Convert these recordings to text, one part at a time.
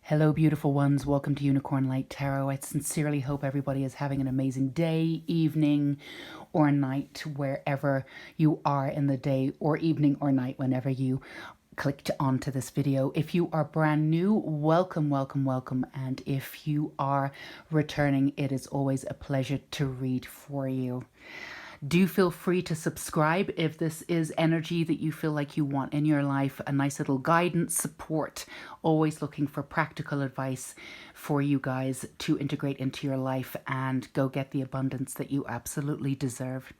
Hello, beautiful ones. Welcome to Unicorn Light Tarot. I sincerely hope everybody is having an amazing day, evening, or night, wherever you are in the day, or evening or night, whenever you clicked onto this video. If you are brand new, welcome, welcome, welcome. And if you are returning, it is always a pleasure to read for you. Do feel free to subscribe if this is energy that you feel like you want in your life. A nice little guidance, support, always looking for practical advice for you guys to integrate into your life and go get the abundance that you absolutely deserve.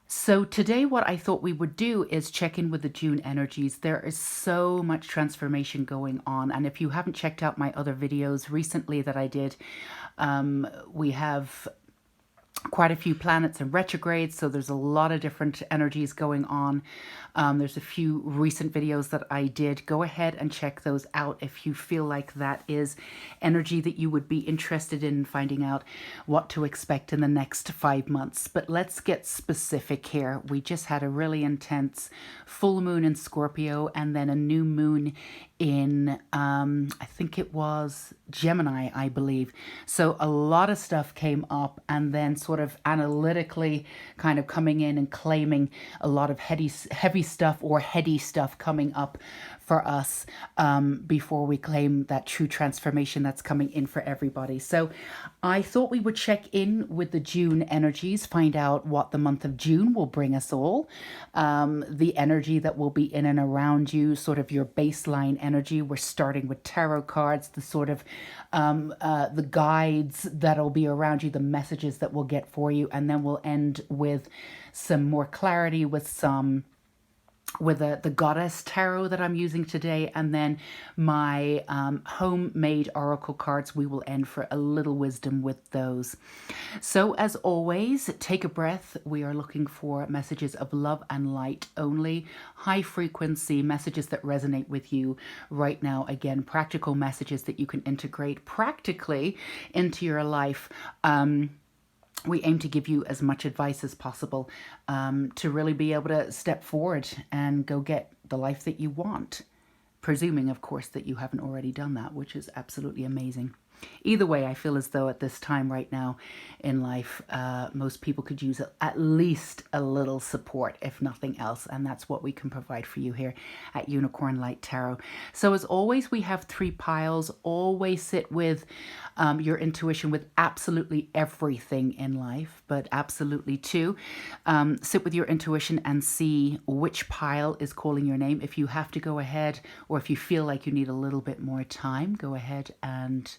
So today what I thought we would do is check in with the June energies. There is so much transformation going on. And if you haven't checked out my other videos recently that I did, we have quite a few planets in retrograde, so there's a lot of different energies going on. There's a few recent videos that I did. Go ahead and check those out if you feel like that is energy that you would be interested in finding out what to expect in the next 5 months. But let's get specific here. We just had a really intense full moon in Scorpio and then a new moon in I think it was Gemini, I believe. So a lot of stuff came up, and then sort of analytically kind of coming in and claiming a lot of heavy stuff or heady stuff coming up for us before we claim that true transformation that's coming in for everybody. So I thought we would check in with the June energies, find out what the month of June will bring us all, the energy that will be in and around you, sort of your baseline energy. We're starting with tarot cards, the sort of the guides that'll be around you, the messages that we'll get for you, and then we'll end with some more clarity with the goddess tarot that I'm using today, and then my homemade oracle cards. We will end for a little wisdom with those. So as always, take a breath. We are looking for messages of love and light only, high frequency messages that resonate with you right now. Again, practical messages that you can integrate practically into your life. We aim to give you as much advice as possible to really be able to step forward and go get the life that you want. Presuming, of course, that you haven't already done that, which is absolutely amazing. Either way, I feel as though at this time right now in life, most people could use at least a little support, if nothing else. And that's what we can provide for you here at Unicorn Light Tarot. So as always, we have 3 piles. Always sit with your intuition with absolutely everything in life, but absolutely too. Sit with your intuition and see which pile is calling your name. If you have to go ahead, or if you feel like you need a little bit more time, go ahead and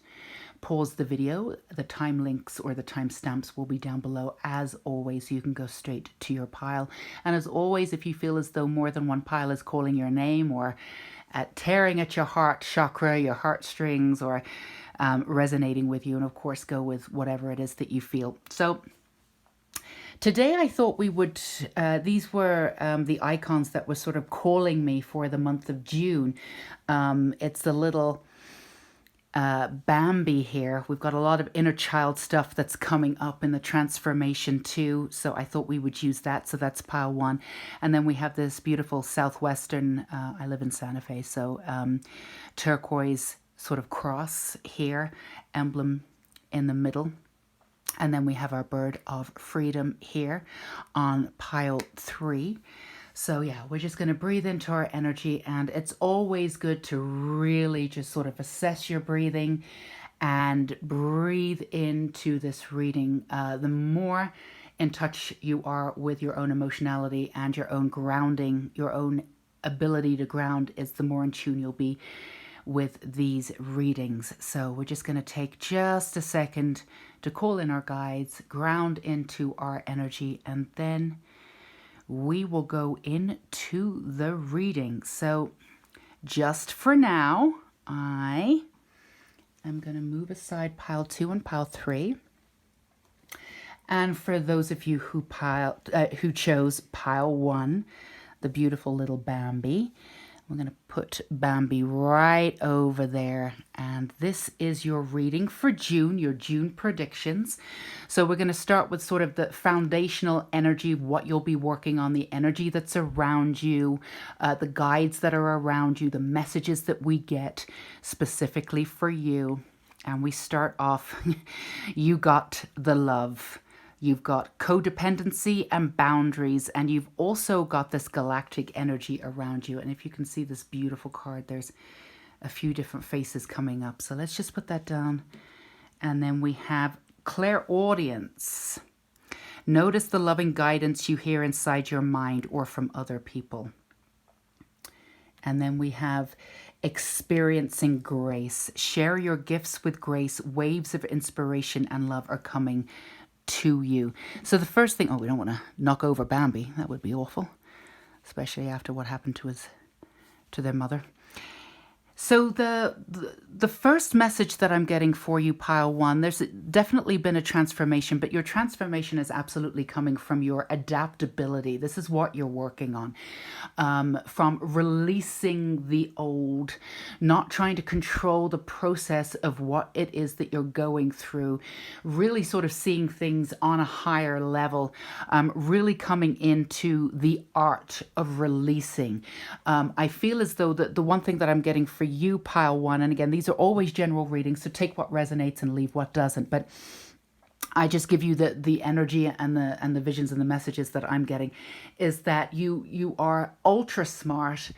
pause the video. The time links or the timestamps will be down below as always, so you can go straight to your pile. And as always, if you feel as though more than one pile is calling your name or tearing at your heart chakra, your heartstrings, or resonating with you, and of course go with whatever it is that you feel. So today I thought we would, these were the icons that were sort of calling me for the month of June. It's the little Bambi here. We've got a lot of inner child stuff that's coming up in the transformation too, so I thought we would use that. So that's pile 1. And then we have this beautiful southwestern, I live in Santa Fe, so turquoise sort of cross here, emblem in the middle. And then we have our bird of freedom here on pile 3. So yeah, we're just going to breathe into our energy, and it's always good to really just sort of assess your breathing and breathe into this reading. The more in touch you are with your own emotionality and your own grounding, your own ability to ground, is the more in tune you'll be with these readings. So we're just going to take just a second to call in our guides, ground into our energy, and then we will go into the reading. So just for now, I am going to move aside pile 2 and pile 3. And for those of you who chose pile 1, the beautiful little Bambi, We're going to put Bambi right over there. And this is your reading for June, your June predictions. So we're going to start with sort of the foundational energy, what you'll be working on, the energy that's around you, the guides that are around you, the messages that we get specifically for you. And we start off, you got the love. You've got codependency and boundaries, and you've also got this galactic energy around you. And if you can see this beautiful card, there's a few different faces coming up. So let's just put that down. And then we have clairaudience. Notice the loving guidance you hear inside your mind or from other people. And then we have experiencing grace. Share your gifts with grace. Waves of inspiration and love are coming to you. So the first thing, we don't want to knock over Bambi. That would be awful, especially after what happened to their mother. So the first message that I'm getting for you, pile one, there's definitely been a transformation, but your transformation is absolutely coming from your adaptability. This is what you're working on, from releasing the old, not trying to control the process of what it is that you're going through, really sort of seeing things on a higher level, really coming into the art of releasing. I feel as though the one thing that I'm getting for you, pile one, and again, these are always general readings, so take what resonates and leave what doesn't, but I just give you the energy and the visions and the messages that I'm getting, is that you are ultra smart,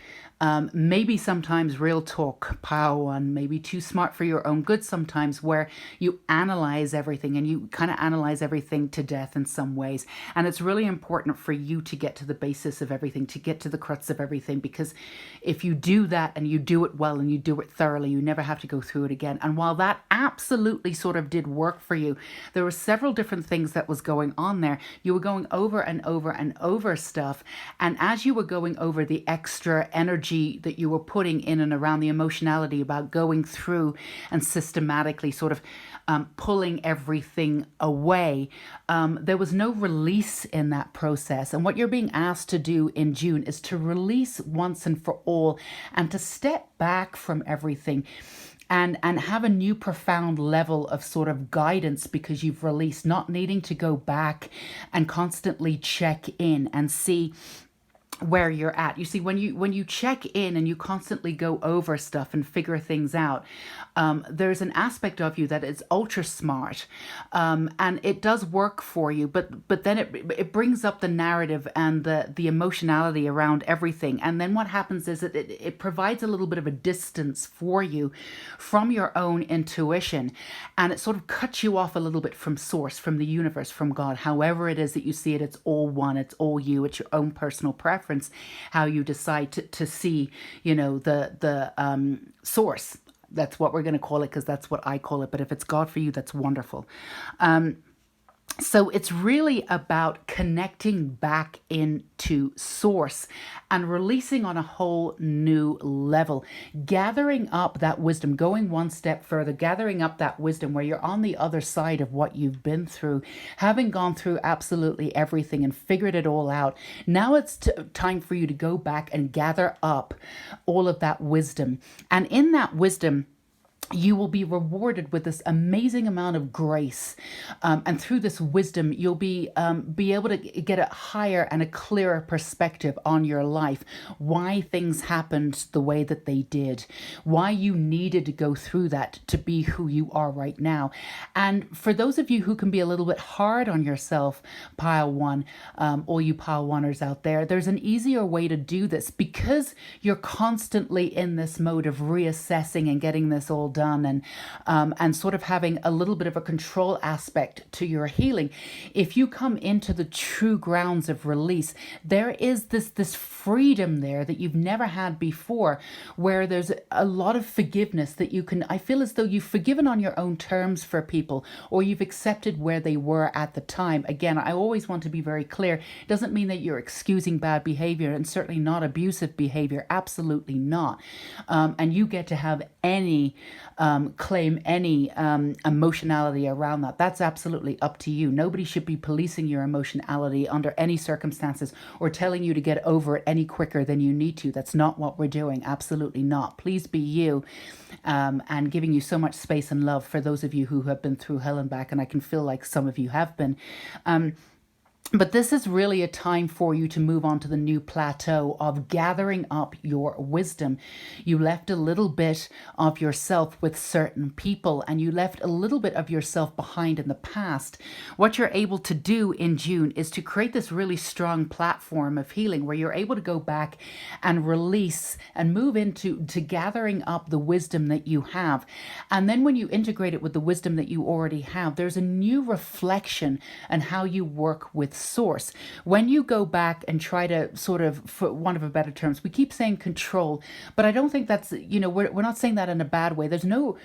maybe sometimes real talk, pile one, maybe too smart for your own good sometimes, where you analyze everything and you kind of analyze everything to death in some ways. And it's really important for you to get to the basis of everything, to get to the crux of everything, because if you do that and you do it well and you do it thoroughly, you never have to go through it again. And while that absolutely sort of did work for you, there were several different things that was going on there. You were going over and over and over stuff. And as you were going over the extra energy that you were putting in and around the emotionality about going through and systematically sort of pulling everything away, there was no release in that process. And what you're being asked to do in June is to release once and for all, and to step back from everything and have a new profound level of sort of guidance, because you've released, not needing to go back and constantly check in and see where you're at. You see, when you check in and you constantly go over stuff and figure things out, there's an aspect of you that is ultra smart, and it does work for you, but then it brings up the narrative and the emotionality around everything. And then what happens is it provides a little bit of a distance for you from your own intuition, and it sort of cuts you off a little bit from source, from the universe, from God, however it is that you see it. It's all one, it's all you, it's your own personal preference, how you decide to see, the source. That's what we're going to call it, because that's what I call it. But if it's God for you, that's wonderful. So it's really about connecting back into source and releasing on a whole new level, gathering up that wisdom, going one step further, gathering up that wisdom where you're on the other side of what you've been through, having gone through absolutely everything and figured it all out. Now it's time for you to go back and gather up all of that wisdom. And in that wisdom, you will be rewarded with this amazing amount of grace, and through this wisdom, you'll be able to get a higher and a clearer perspective on your life, why things happened the way that they did, why you needed to go through that to be who you are right now. And for those of you who can be a little bit hard on yourself, pile one, all you pile oneers out there, there's an easier way to do this, because you're constantly in this mode of reassessing and getting this all done, and sort of having a little bit of a control aspect to your healing. If you come into the true grounds of release, there is this freedom there that you've never had before, where there's a lot of forgiveness that you can, I feel as though you've forgiven on your own terms for people, or you've accepted where they were at the time. Again, I always want to be very clear. It doesn't mean that you're excusing bad behavior, and certainly not abusive behavior. Absolutely not. And you get to have any claim any emotionality around that. That's absolutely up to you. Nobody should be policing your emotionality under any circumstances or telling you to get over it any quicker than you need to. That's not what we're doing. Absolutely not. Please be you, and giving you so much space and love for those of you who have been through hell and back. And I can feel like some of you have been. But this is really a time for you to move on to the new plateau of gathering up your wisdom. You left a little bit of yourself with certain people, and you left a little bit of yourself behind in the past. What you're able to do in June is to create this really strong platform of healing where you're able to go back and release and move into gathering up the wisdom that you have. And then when you integrate it with the wisdom that you already have, there's a new reflection on how you work with source. When you go back and try to sort of, for want of a better terms, we keep saying control, but I don't think that's, we're not saying that in a bad way. There's no,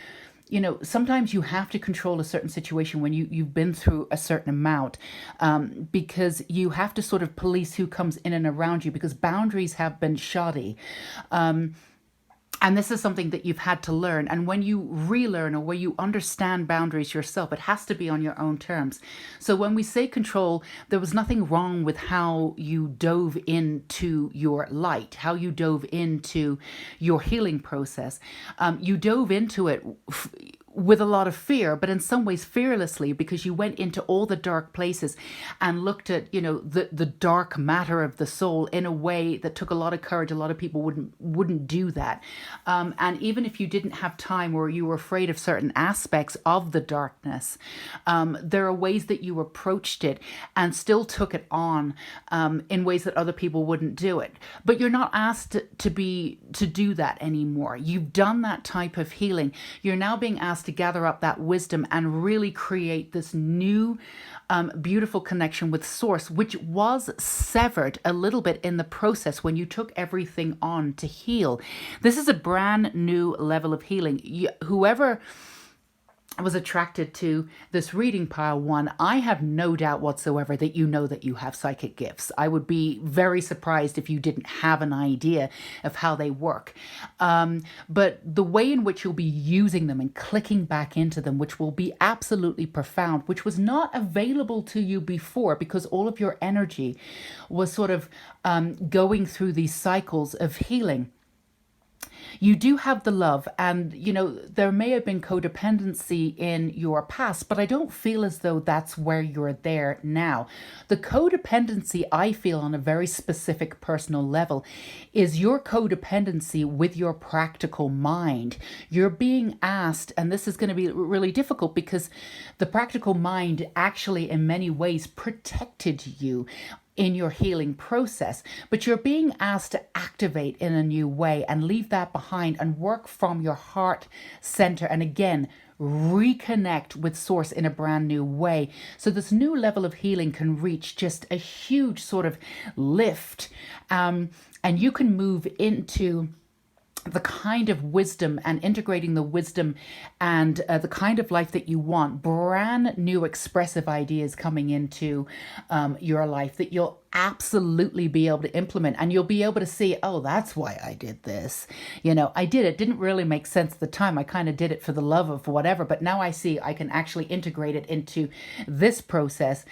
sometimes you have to control a certain situation when you've been through a certain amount, because you have to sort of police who comes in and around you, because boundaries have been shoddy. And this is something that you've had to learn. And when you relearn or when you understand boundaries yourself, it has to be on your own terms. So when we say control, there was nothing wrong with how you dove into your light, how you dove into your healing process. You dove into it with a lot of fear, but in some ways fearlessly, because you went into all the dark places and looked at, the dark matter of the soul in a way that took a lot of courage. A lot of people wouldn't do that. And even if you didn't have time or you were afraid of certain aspects of the darkness, there are ways that you approached it and still took it on in ways that other people wouldn't do it. But you're not asked to do that anymore. You've done that type of healing. You're now being asked to gather up that wisdom and really create this new beautiful connection with source, which was severed a little bit in the process when you took everything on to heal. This is a brand new level of healing. Whoever was attracted to this reading pile one, I have no doubt whatsoever that you know that you have psychic gifts. I would be very surprised if you didn't have an idea of how they work. But the way in which you'll be using them and clicking back into them, which will be absolutely profound, which was not available to you before because all of your energy was sort of going through these cycles of healing. You do have the love, and there may have been codependency in your past, but I don't feel as though that's where you're there now. The codependency, I feel on a very specific personal level, is your codependency with your practical mind. You're being asked, and this is going to be really difficult because the practical mind actually in many ways protected you in your healing process, but you're being asked to activate in a new way and leave that behind and work from your heart center, and again reconnect with source in a brand new way. So this new level of healing can reach just a huge sort of lift, and you can move into the kind of wisdom and integrating the wisdom and the kind of life that you want. Brand new expressive ideas coming into your life that you'll absolutely be able to implement, and you'll be able to see, oh, that's why I did this. I did it. Didn't really make sense at the time. I kind of did it for the love of whatever, but now I see I can actually integrate it into this process,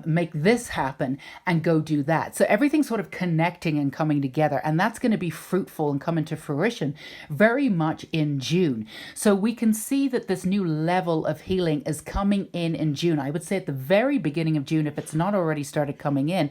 make this happen, and go do that. So everything's sort of connecting and coming together, and that's going to be fruitful and come into fruition very much in June. So we can see that this new level of healing is coming in June. I would say at the very beginning of June, if it's not already started coming in.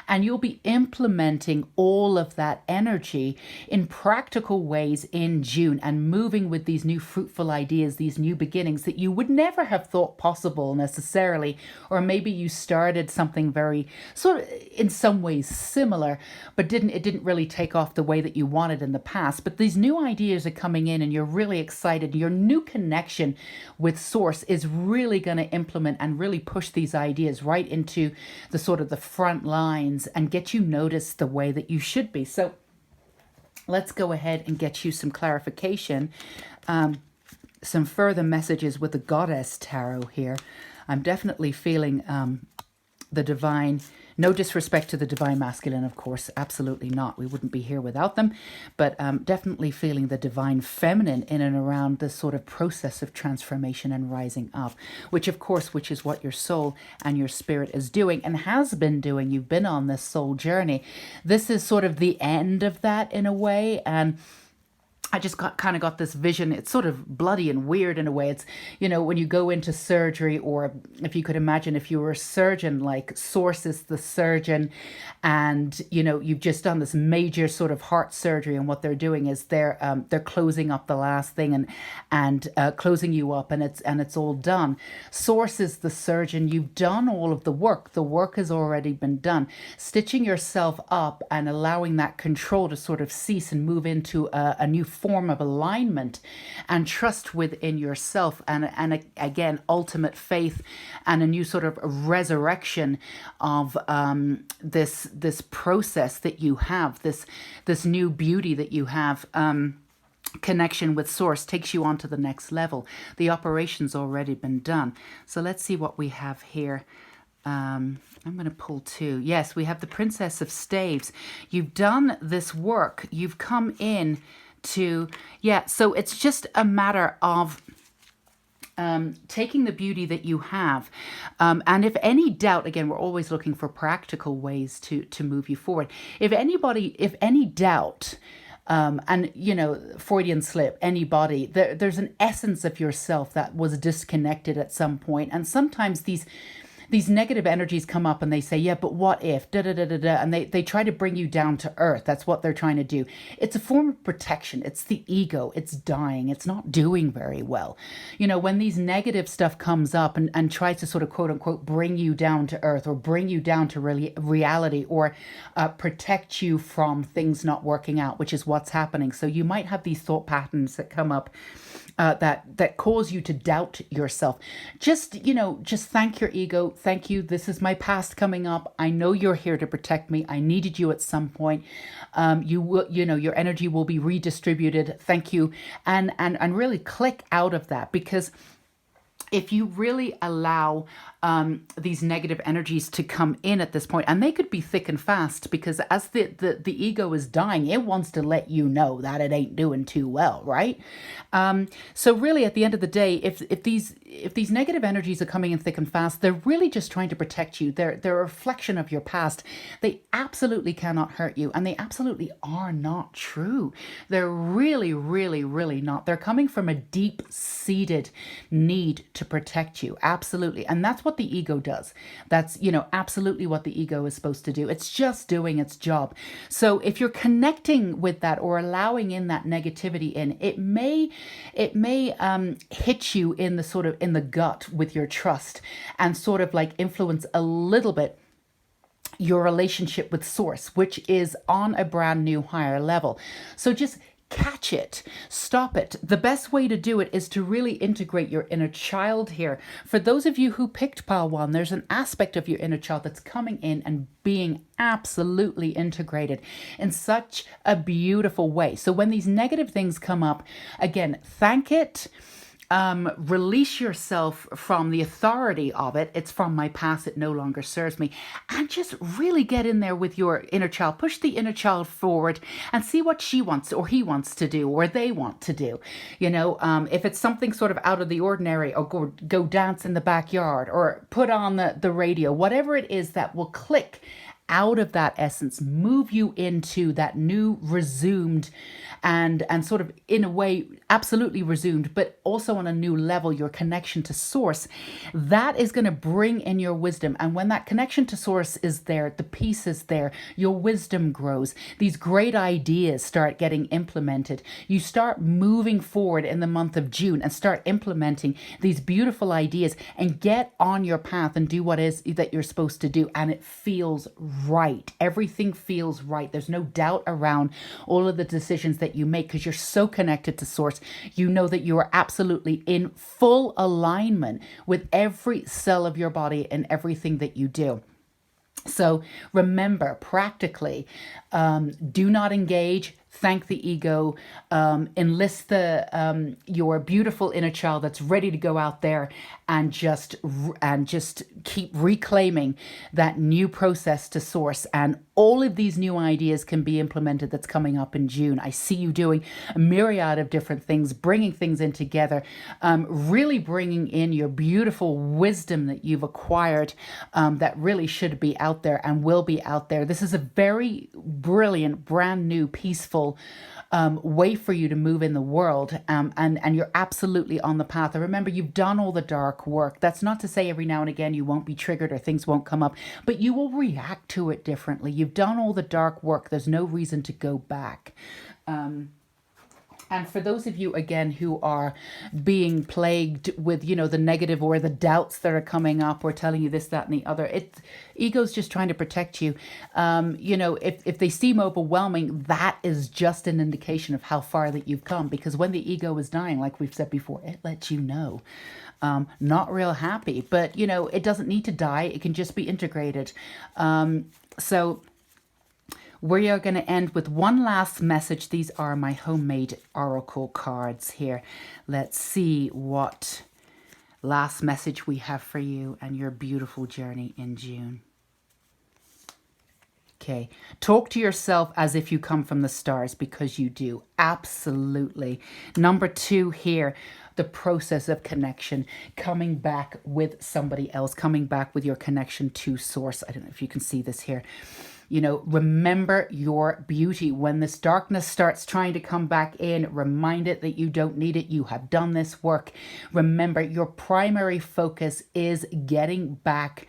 And you'll be implementing all of that energy in practical ways in June and moving with these new fruitful ideas, these new beginnings that you would never have thought possible necessarily. Or maybe you started something very sort of in some ways similar, but it didn't really take off the way that you wanted in the past. But these new ideas are coming in and you're really excited. Your new connection with source is really going to implement and really push these ideas right into the sort of the front line and get you noticed the way that you should be. So let's go ahead and get you some clarification, some further messages with the Goddess Tarot here. I'm definitely feeling the divine No disrespect to the divine masculine, of course, absolutely not. We wouldn't be here without them, but definitely feeling the divine feminine in and around this sort of process of transformation and rising up, which is what your soul and your spirit is doing and has been doing. You've been on this soul journey. This is sort of the end of that in a way, and I just kind of got this vision. It's sort of bloody and weird in a way. It's, when you go into surgery, or if you could imagine if you were a surgeon, like Source is the surgeon, and, you've just done this major sort of heart surgery, and what they're doing is they're closing up the last thing and closing you up, and it's all done. Source is the surgeon. You've done all of the work. The work has already been done. Stitching yourself up and allowing that control to sort of cease and move into a new form of alignment and trust within yourself, and again, ultimate faith, and a new sort of resurrection of this process that you have, this new beauty that you have. Connection with Source takes you on to the next level. The operation's already been done. So let's see what we have here. I'm going to pull two. Yes, we have the Princess of Staves. You've done this work. You've come in to, so it's just a matter of taking the beauty that you have, and if any doubt, again, we're always looking for practical ways to move you forward. If any doubt, and Freudian slip, anybody, there's an essence of yourself that was disconnected at some point, and sometimes these negative energies come up and they say, yeah, but what if, da da da da da, and they try to bring you down to earth. That's what they're trying to do. It's a form of protection. It's the ego. It's dying. It's not doing very well. When these negative stuff comes up and tries to sort of quote unquote bring you down to earth, or bring you down to reality, or protect you from things not working out, which is what's happening. So you might have these thought patterns that come up that cause you to doubt yourself. Just thank your ego. Thank you. This is my past coming up. I know you're here to protect me. I needed you at some point. You will, your energy will be redistributed. Thank you. And really click out of that, because if you really allow these negative energies to come in at this point, and they could be thick and fast, because as the ego is dying, it wants to let you know that it ain't doing too well, right? So really, at the end of the day, if these negative energies are coming in thick and fast, they're really just trying to protect you. They're a reflection of your past. They absolutely cannot hurt you, and they absolutely are not true. They're really, really, really not. They're coming from a deep-seated need to protect you. Absolutely. And that's what the ego does. That's, absolutely what the ego is supposed to do. It's just doing its job. So if you're connecting with that, or allowing in that negativity in, it may hit you in the gut with your trust, and sort of like influence a little bit your relationship with Source, which is on a brand new higher level. So just catch it, stop it. The best way to do it is to really integrate your inner child here. For those of you who picked pile 1, there's an aspect of your inner child that's coming in and being absolutely integrated in such a beautiful way. So when these negative things come up, again, thank it. Release yourself from the authority of it. It's from my past. It no longer serves me. And just really get in there with your inner child. Push the inner child forward and see what she wants, or he wants to do, or they want to do. If it's something sort of out of the ordinary, or go dance in the backyard, or put on the radio, whatever it is that will click out of that essence, move you into that new resumed and sort of, in a way, absolutely resumed, but also on a new level, your connection to Source. That is going to bring in your wisdom. And when that connection to Source is there, the peace is there, your wisdom grows. These great ideas start getting implemented. You start moving forward in the month of June and start implementing these beautiful ideas, and get on your path and do what is that you're supposed to do. And it feels right. Everything feels right. There's no doubt around all of the decisions that you make, because you're so connected to Source. You know that you are absolutely in full alignment with every cell of your body and everything that you do. So remember, practically, do not engage. thank the ego, enlist your beautiful inner child that's ready to go out there and just keep reclaiming that new process to source. And all of these new ideas can be implemented that's coming up in June. I see you doing a myriad of different things, bringing things in together, really bringing in your beautiful wisdom that you've acquired, that really should be out there and will be out there. This is a very brilliant, brand new, peaceful way for you to move in the world, and you're absolutely on the path. And remember, you've done all the dark work. That's not to say every now and again you won't be triggered or things won't come up, but you will react to it differently. You've done all the dark work. There's no reason to go back. And for those of you, again, who are being plagued with, the negative or the doubts that are coming up or telling you this, that, and the other, ego's just trying to protect you. If they seem overwhelming, that is just an indication of how far that you've come. Because when the ego is dying, like we've said before, it lets you know. Not real happy, but, it doesn't need to die. It can just be integrated. So we are going to end with one last message. These are my homemade oracle cards here. Let's see what last message we have for you and your beautiful journey in June. Okay. Talk to yourself as if you come from the stars, because you do. Absolutely. Number 2 here, the process of connection, coming back with somebody else, coming back with your connection to source. I don't know if you can see this here. Remember your beauty. When this darkness starts trying to come back in, remind it that you don't need it. You have done this work. Remember, your primary focus is getting back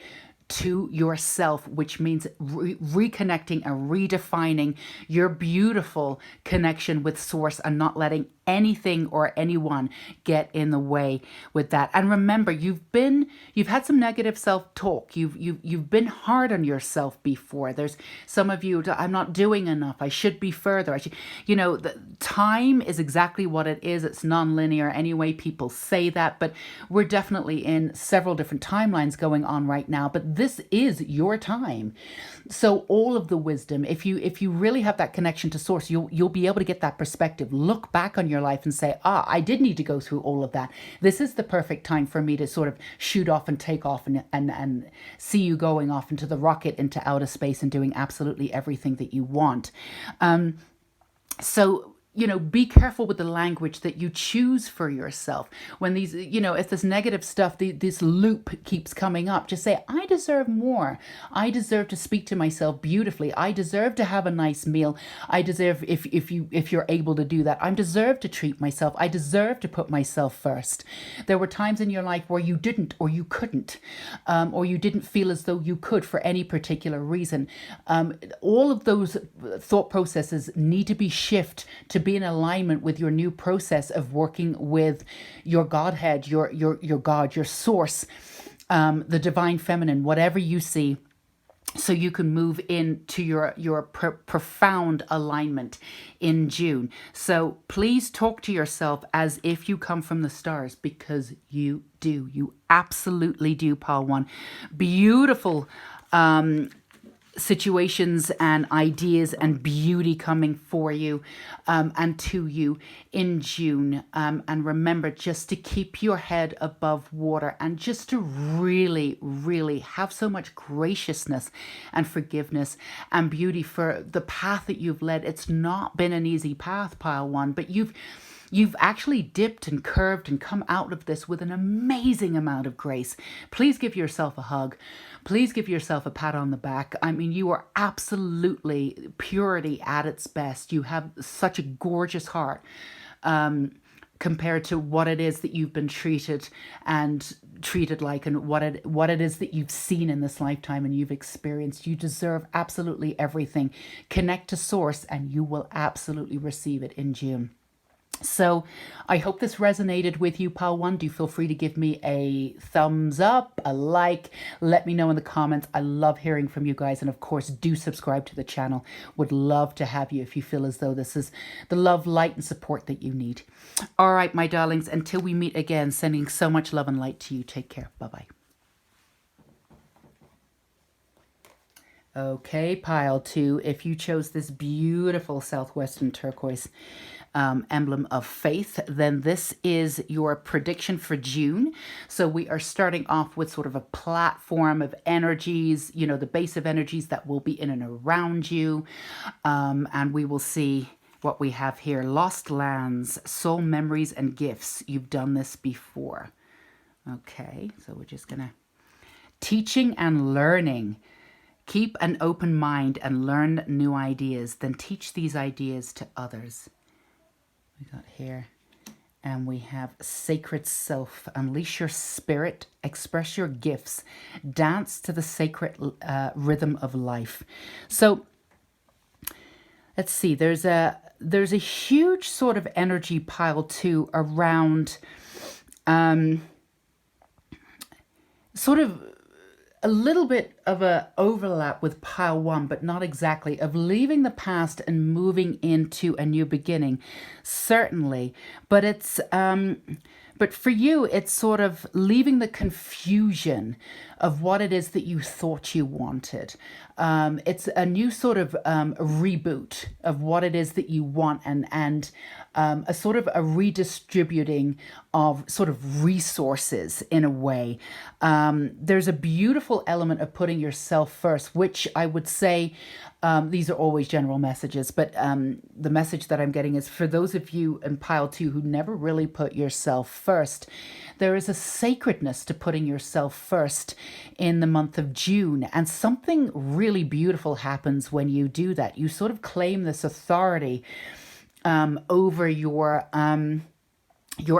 to yourself, which means reconnecting and redefining your beautiful connection with source and not letting anything or anyone get in the way with that. And remember, you've had some negative self-talk. You've been hard on yourself before. There's some of you, I'm not doing enough. I should be further. The time is exactly what it is. It's non-linear anyway. People say that, but we're definitely in several different timelines going on right now. But this is your time. So all of the wisdom, if you really have that connection to source, you'll be able to get that perspective. Look back on your life and say, I did need to go through all of that. This is the perfect time for me to sort of shoot off and take off and see you going off into the rocket, into outer space and doing absolutely everything that you want. So be careful with the language that you choose for yourself. When these, if this negative stuff, this loop keeps coming up, just say, I deserve more. I deserve to speak to myself beautifully. I deserve to have a nice meal. I deserve, if you're able to do that, I deserve to treat myself. I deserve to put myself first. There were times in your life where you didn't, or you couldn't, or you didn't feel as though you could for any particular reason. All of those thought processes need to be shifted to be in alignment with your new process of working with your Godhead, your God, your source, the divine feminine, whatever you see, so you can move into your profound alignment in June. So please talk to yourself as if you come from the stars, because you do. You absolutely do, Pile 1. Beautiful situations and ideas and beauty coming for you and to you in June. And remember just to keep your head above water and just to really, really have so much graciousness and forgiveness and beauty for the path that you've led. It's not been an easy path, Pile 1, but you've actually dipped and curved and come out of this with an amazing amount of grace. Please give yourself a hug. Please give yourself a pat on the back. I mean, you are absolutely purity at its best. You have such a gorgeous heart compared to what it is that you've been treated like, and what it is that you've seen in this lifetime and you've experienced. You deserve absolutely everything. Connect to source and you will absolutely receive it in June. So I hope this resonated with you, Pile 1. Do feel free to give me a thumbs up, a like. Let me know in the comments. I love hearing from you guys. And of course, do subscribe to the channel. Would love to have you if you feel as though this is the love, light, and support that you need. All right, my darlings, until we meet again, sending so much love and light to you. Take care. Bye-bye. Okay, pile 2, if you chose this beautiful southwestern turquoise emblem of faith, then this is your prediction for June. So we are starting off with sort of a platform of energies, you know, the base of energies that will be in and around you. And we will see what we have here. Lost lands, soul memories, and gifts. You've done this before. Okay, so we're just going to... Teaching and learning. Keep an open mind and learn new ideas, then teach these ideas to others. We got here, and we have sacred self. Unleash your spirit, express your gifts, dance to the sacred rhythm of life. So let's see, there's a huge sort of energy pile too around sort of a little bit of a overlap with pile 1, but not exactly, of leaving the past and moving into a new beginning, certainly. But it's but for you, it's sort of leaving the confusion of what it is that you thought you wanted. It's a new sort of reboot of what it is that you want, and a sort of a redistributing of sort of resources in a way. There's a beautiful element of putting yourself first, which I would say, these are always general messages, but the message that I'm getting is for those of you in pile 2 who never really put yourself first, there is a sacredness to putting yourself first in the month of June. And something really beautiful happens when you do that. You sort of claim this authority over your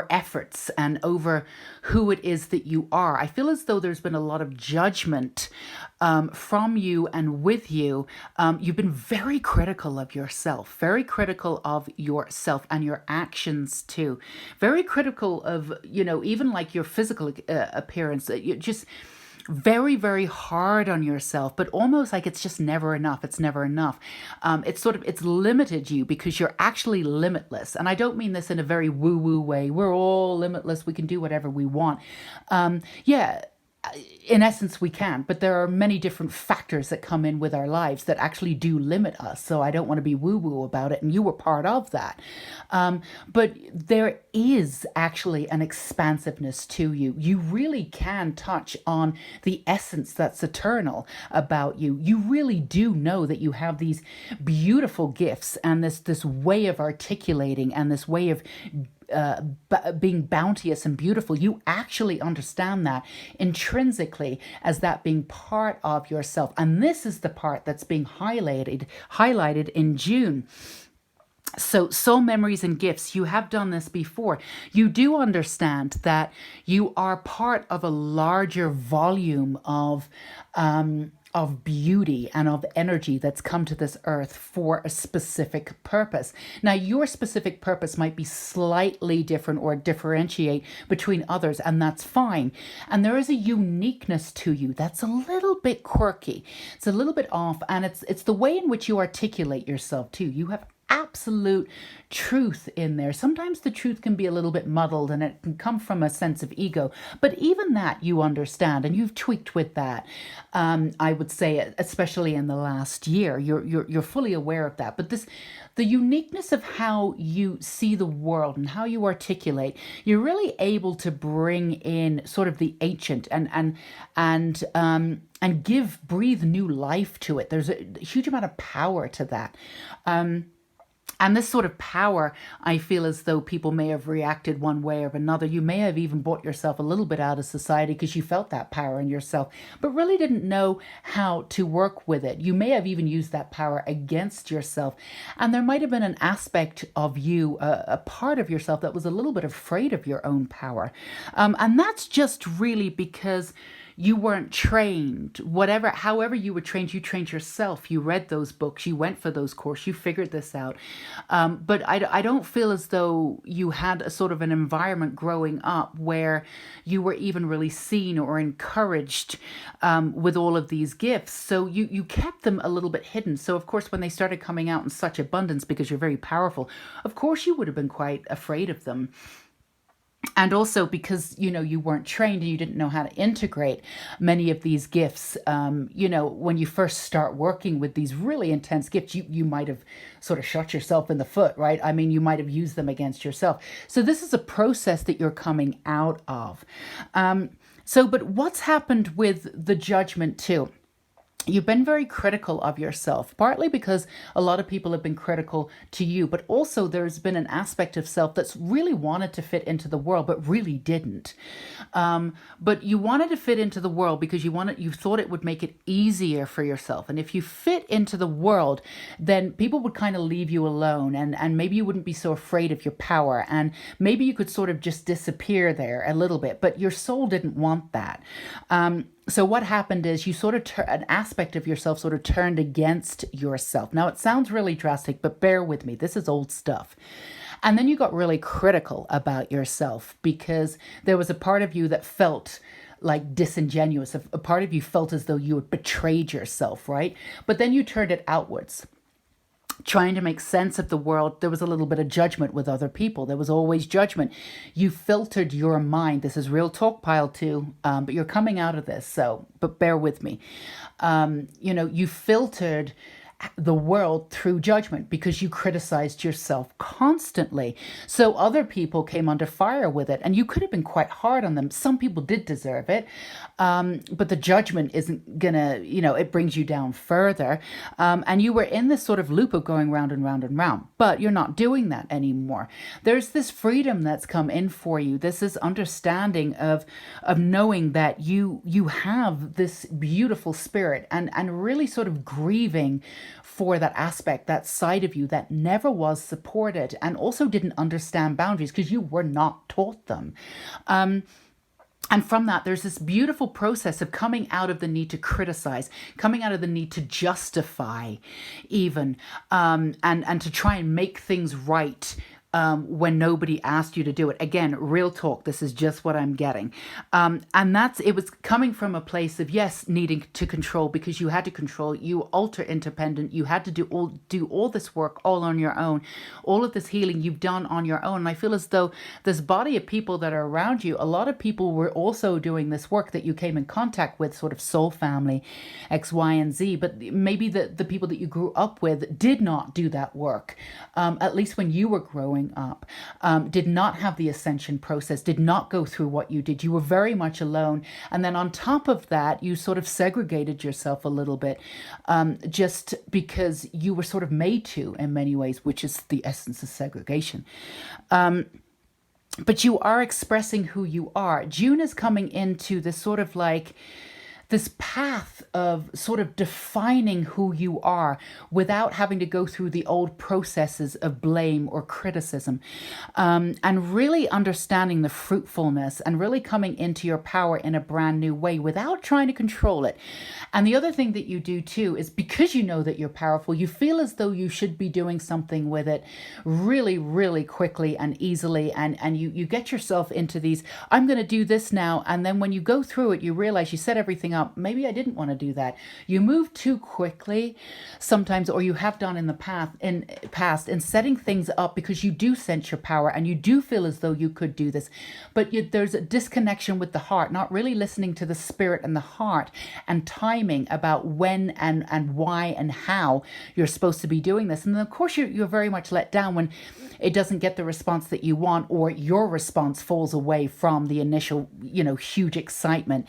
efforts and over who it is that you are. I feel as though there's been a lot of judgment from you and with you. You've been very critical of yourself, very critical of yourself and your actions too. Very critical of, you know, even like your physical appearance. You just very, very hard on yourself, but almost like it's just never enough. It's never enough. It's limited you because you're actually limitless. And I don't mean this in a very woo-woo way. We're all limitless. We can do whatever we want. Yeah, in essence, we can, but there are many different factors that come in with our lives that actually do limit us. So I don't want to be woo-woo about it, and you were part of that. But there is actually an expansiveness to you. You really can touch on the essence that's eternal about you. You really do know that you have these beautiful gifts and this way of articulating and this way of being bounteous and beautiful. You actually understand that intrinsically as that being part of yourself. And this is the part that's being highlighted in June. So soul memories and gifts, you have done this before. You do understand that you are part of a larger volume of beauty and of energy that's come to this earth for a specific purpose. Now, your specific purpose might be slightly different or differentiate between others, and that's fine. And there is a uniqueness to you that's a little bit quirky. It's a little bit off, and it's the way in which you articulate yourself too. You have absolute truth in there. Sometimes the truth can be a little bit muddled and it can come from a sense of ego, but even that you understand and you've tweaked with that. I would say, especially in the last year, you're fully aware of that. But the uniqueness of how you see the world and how you articulate, you're really able to bring in sort of the ancient and breathe new life to it. There's a huge amount of power to that. And this sort of power, I feel as though people may have reacted one way or another. You may have even bought yourself a little bit out of society because you felt that power in yourself, but really didn't know how to work with it. You may have even used that power against yourself. And there might have been an aspect of you, a part of yourself that was a little bit afraid of your own power. And that's just really because you weren't trained. However you were trained, you trained yourself. You read those books, you went for those courses, you figured this out. But I don't feel as though you had a sort of an environment growing up where you were even really seen or encouraged with all of these gifts. So you kept them a little bit hidden. So of course, when they started coming out in such abundance because you're very powerful, of course you would have been quite afraid of them. And also because, you weren't trained and you didn't know how to integrate many of these gifts. When you first start working with these really intense gifts, you might have sort of shot yourself in the foot, right? I mean, you might have used them against yourself. So this is a process that you're coming out of. But what's happened with the judgment too? You've been very critical of yourself, partly because a lot of people have been critical to you, but also there's been an aspect of self that's really wanted to fit into the world, but really didn't. But you wanted to fit into the world because you thought it would make it easier for yourself. And if you fit into the world, then people would kind of leave you alone, and maybe you wouldn't be so afraid of your power, and maybe you could sort of just disappear there a little bit, but your soul didn't want that. So what happened is you sort of an aspect of yourself sort of turned against yourself. Now, it sounds really drastic, but bear with me. This is old stuff. And then you got really critical about yourself because there was a part of you that felt like disingenuous. A part of you felt as though you had betrayed yourself, right? But then you turned it outwards, trying to make sense of the world. There was a little bit of judgment with other people. There was always judgment. You filtered your mind. This is real talk pile too, but you're coming out of this. But bear with me. You filtered the world through judgment because you criticized yourself constantly. So other people came under fire with it, and you could have been quite hard on them. Some people did deserve it, but the judgment isn't gonna, it brings you down further. And you were in this sort of loop of going round and round and round, but you're not doing that anymore. There's this freedom that's come in for you. This is understanding of knowing that you have this beautiful spirit, and really sort of grieving for that aspect, that side of you that never was supported and also didn't understand boundaries because you were not taught them. And from that, there's this beautiful process of coming out of the need to criticize, coming out of the need to justify even, and to try and make things right when nobody asked you to do it. Again, real talk. This is just what I'm getting. And it was coming from a place of, yes, needing to control because you had to control, you ultra independent. You had to do all this work all on your own. All of this healing you've done on your own. And I feel as though this body of people that are around you, a lot of people were also doing this work that you came in contact with, sort of soul family, X, Y, and Z. But maybe the people that you grew up with did not do that work, at least when you were growing up, did not have the ascension process, did not go through what you did. You were very much alone. And then on top of that, you sort of segregated yourself a little bit, just because you were sort of made to in many ways, which is the essence of segregation. But you are expressing who you are. June is coming into this sort of like this path of sort of defining who you are without having to go through the old processes of blame or criticism, and really understanding the fruitfulness and really coming into your power in a brand new way without trying to control it. And the other thing that you do too is because you know that you're powerful, you feel as though you should be doing something with it really, really quickly and easily. And you get yourself into these, I'm going to do this now. And then when you go through it, you realize you set everything up. Maybe I didn't want to do that. You move too quickly sometimes, or you have done in the past in setting things up because you do sense your power and you do feel as though you could do this. But there's a disconnection with the heart, not really listening to the spirit and the heart and timing about when and why and how you're supposed to be doing this. And then of course you're very much let down when it doesn't get the response that you want, or your response falls away from the initial, huge excitement.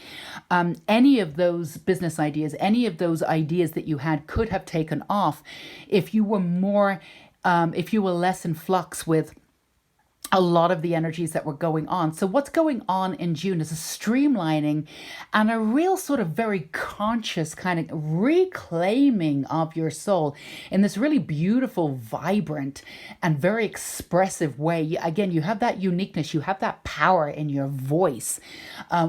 Any of those business ideas, any of those ideas that you had could have taken off if you were less in flux with a lot of the energies that were going on. So what's going on in June is a streamlining and a real sort of very conscious kind of reclaiming of your soul in this really beautiful, vibrant, and very expressive way. Again, you have that uniqueness, you have that power in your voice,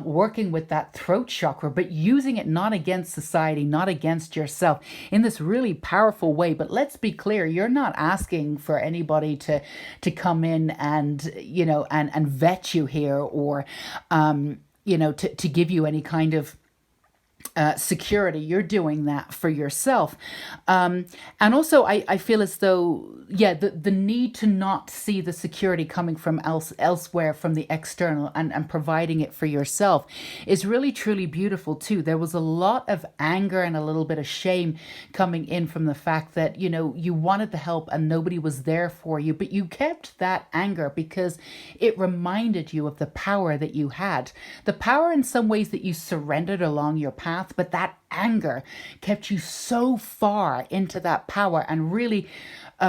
working with that throat chakra, but using it not against society, not against yourself, in this really powerful way. But let's be clear, you're not asking for anybody to come in and vet you here, or to give you any kind of security. You're doing that for yourself. And also, I feel as though, yeah, the need to not see the security coming from elsewhere, from the external, and providing it for yourself is really, truly beautiful too. There was a lot of anger and a little bit of shame coming in from the fact that, you wanted the help and nobody was there for you, but you kept that anger because it reminded you of the power that you had. The power in some ways that you surrendered along your path, but that anger kept you so far into that power and really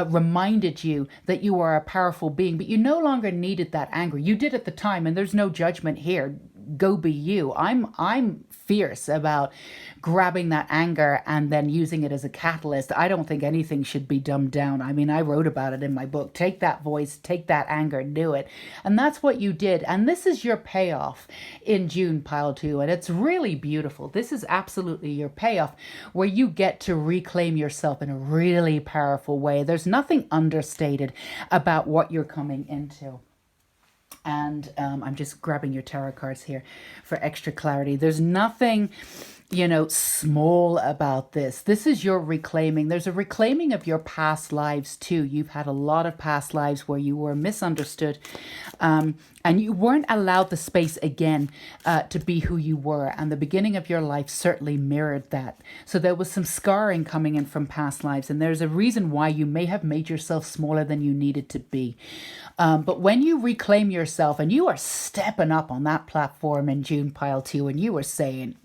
reminded you that you are a powerful being, but you no longer needed that anger. You did at the time, and there's no judgment here. Go be you. I'm fierce about grabbing that anger and then using it as a catalyst. I don't think anything should be dumbed down. I mean, I wrote about it in my book. Take that voice, take that anger, do it. And that's what you did. And this is your payoff in June, pile 2. And it's really beautiful. This is absolutely your payoff, where you get to reclaim yourself in a really powerful way. There's nothing understated about what you're coming into. And I'm just grabbing your tarot cards here for extra clarity. There's nothing, small about this. This is your reclaiming. There's a reclaiming of your past lives too. You've had a lot of past lives where you were misunderstood, and you weren't allowed the space again to be who you were. And the beginning of your life certainly mirrored that. So there was some scarring coming in from past lives. And there's a reason why you may have made yourself smaller than you needed to be. But when you reclaim yourself, and you are stepping up on that platform in June, pile 2, and you were saying,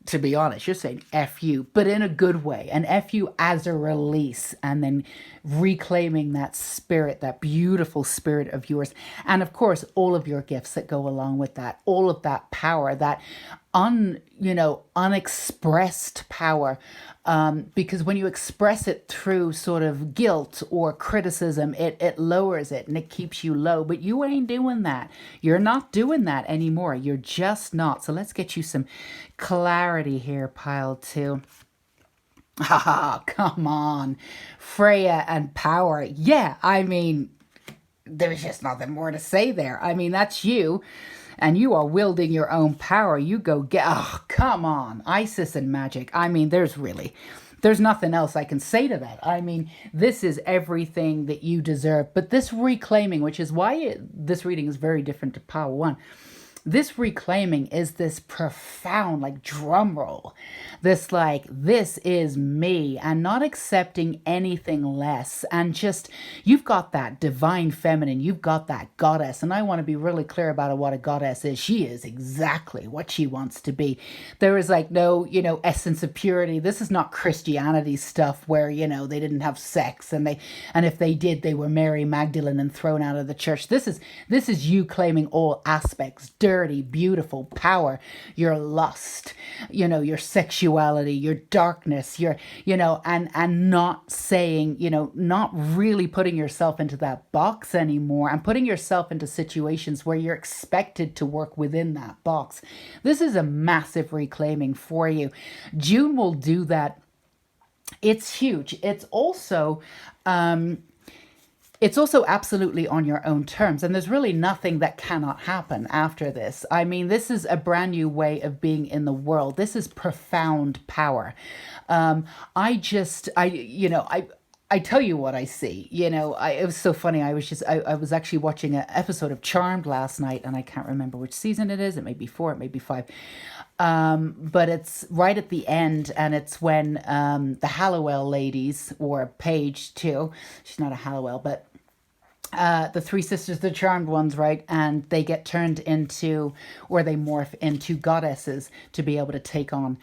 to be honest, you're saying F you, but in a good way, and F you as a release, and then reclaiming that spirit, that beautiful spirit of yours. And of course, all of your gifts that go along with that, all of that power, that unexpressed power. Because when you express it through sort of guilt or criticism, it lowers it and it keeps you low. But you ain't doing that. You're not doing that anymore. You're just not. So let's get you some clarity here, pile 2. Ah, come on. Freya and power. Yeah, I mean, there's just nothing more to say there. I mean, that's you. And you are wielding your own power. You go get, oh, come on. Isis and magic. I mean, there's nothing else I can say to that. I mean, this is everything that you deserve. But this reclaiming, which is why this reading is very different to pile 1. This reclaiming is this profound, like, drum roll. This, like, this is me, and not accepting anything less. And just, you've got that divine feminine. You've got that goddess. And I want to be really clear about what a goddess is. She is exactly what she wants to be. There is, like, no, essence of purity. This is not Christianity stuff where, they didn't have sex. And if they did, they were Mary Magdalene and thrown out of the church. This is you claiming all aspects. Dirty, beautiful power, your lust, your sexuality, your darkness, and not saying, not really putting yourself into that box anymore, and putting yourself into situations where you're expected to work within that box. This is a massive reclaiming for you. June will do that. It's huge. It's also absolutely on your own terms. And there's really nothing that cannot happen after this. I mean, this is a brand new way of being in the world. This is profound power. I tell you what I see. It was so funny. I was actually watching an episode of Charmed last night, and I can't remember which season it is. It may be 4, it may be 5. But it's right at the end, and it's when the Halliwell ladies, or Paige too, she's not a Halliwell, but the 3 sisters, the charmed ones, right? And they get turned into, or they morph into goddesses to be able to take on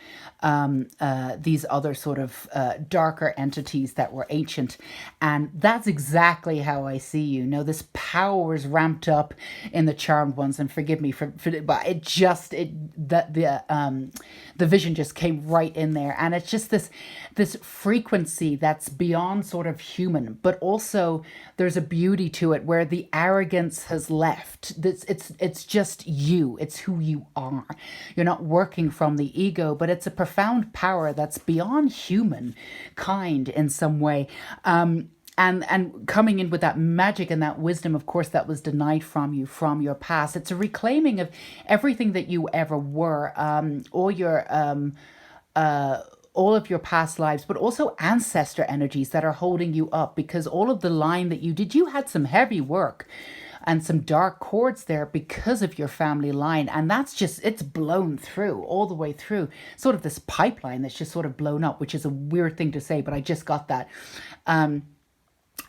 these other sort of darker entities that were ancient. And that's exactly how I see you. This power is ramped up in the charmed ones, and forgive me for but the vision just came right in there. And it's just this frequency that's beyond sort of human, but also there's a beauty to it where the arrogance has left. It's just you. It's who you are. You're not working from the ego, but it's a profound power that's beyond human kind in some way. and coming in with that magic and that wisdom, of course, that was denied from you from your past. It's a reclaiming of everything that you ever were, all of your past lives, but also ancestor energies that are holding you up, because all of the line that you did, you had some heavy work and some dark chords there because of your family line. And that's just, it's blown through all the way through, sort of this pipeline that's just sort of blown up, which is a weird thing to say, but I just got that.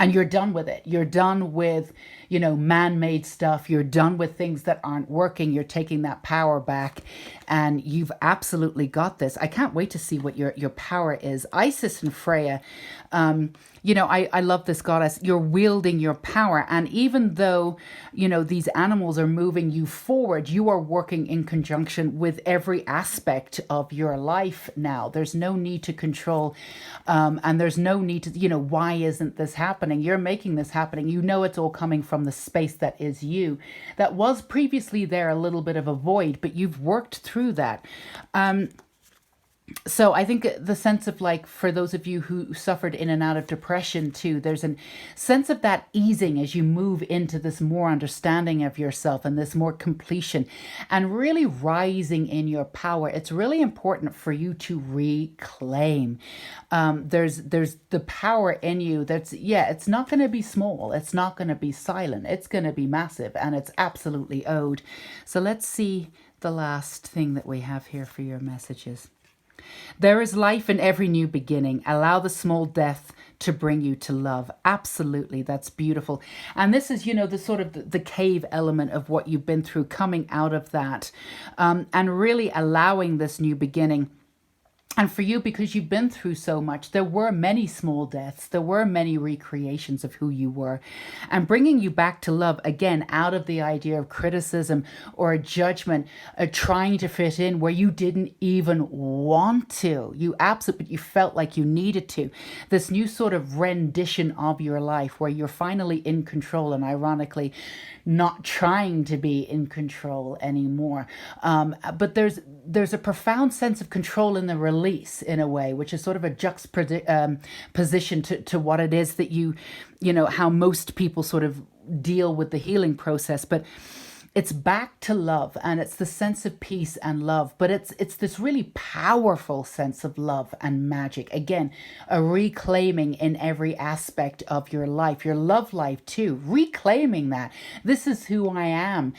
And you're done with it. You're done with, man-made stuff. You're done with things that aren't working. You're taking that power back, and you've absolutely got this. I can't wait to see what your power is. Isis and Freya, I love this goddess. You're wielding your power. And even though, these animals are moving you forward, you are working in conjunction with every aspect of your life now. There's no need to control, and there's no need to, why isn't this happening? You're making this happening. It's all coming from the space that is you. That was previously there, a little bit of a void, but you've worked through that. So I think the sense of, like, for those of you who suffered in and out of depression too, there's a sense of that easing as you move into this more understanding of yourself and this more completion and really rising in your power. It's really important for you to reclaim. There's the power in you that's, it's not going to be small. It's not going to be silent. It's going to be massive, and it's absolutely owed. So let's see the last thing that we have here for your messages. There is life in every new beginning. Allow the small death to bring you to love. Absolutely. That's beautiful. And this is, the sort of the cave element of what you've been through, coming out of that, and really allowing this new beginning. And for you, because you've been through so much, there were many small deaths. There were many recreations of who you were. And bringing you back to love, again, out of the idea of criticism or a judgment, trying to fit in where you didn't even want to. You felt like you needed to. This new sort of rendition of your life where you're finally in control, and ironically, not trying to be in control anymore. But there's a profound sense of control in the release, in a way, which is sort of a juxtaposition to what it is that how most people sort of deal with the healing process. But it's back to love, and it's the sense of peace and love, but it's this really powerful sense of love and magic. Again, a reclaiming in every aspect of your life, your love life too, reclaiming that. This is who I am.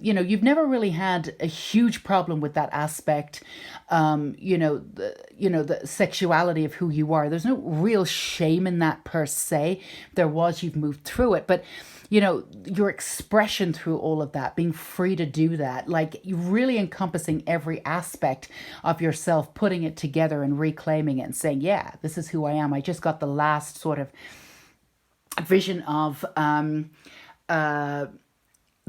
You've never really had a huge problem with that aspect. The sexuality of who you are. There's no real shame in that per se. There was, you've moved through it, but your expression through all of that, being free to do that, like you really encompassing every aspect of yourself, putting it together and reclaiming it and saying, yeah, this is who I am. I just got the last sort of vision of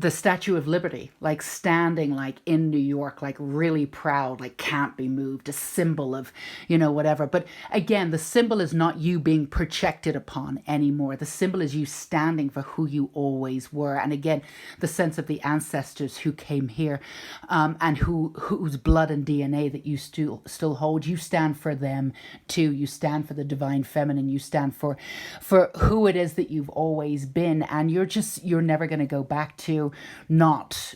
the Statue of Liberty, like standing like in New York, like really proud, like can't be moved, a symbol of, whatever. But again, the symbol is not you being projected upon anymore. The symbol is you standing for who you always were. And again, the sense of the ancestors who came here, and whose blood and DNA that you still hold. You stand for them too. You stand for the divine feminine. You stand for who it is that you've always been. And you're never going to go back to not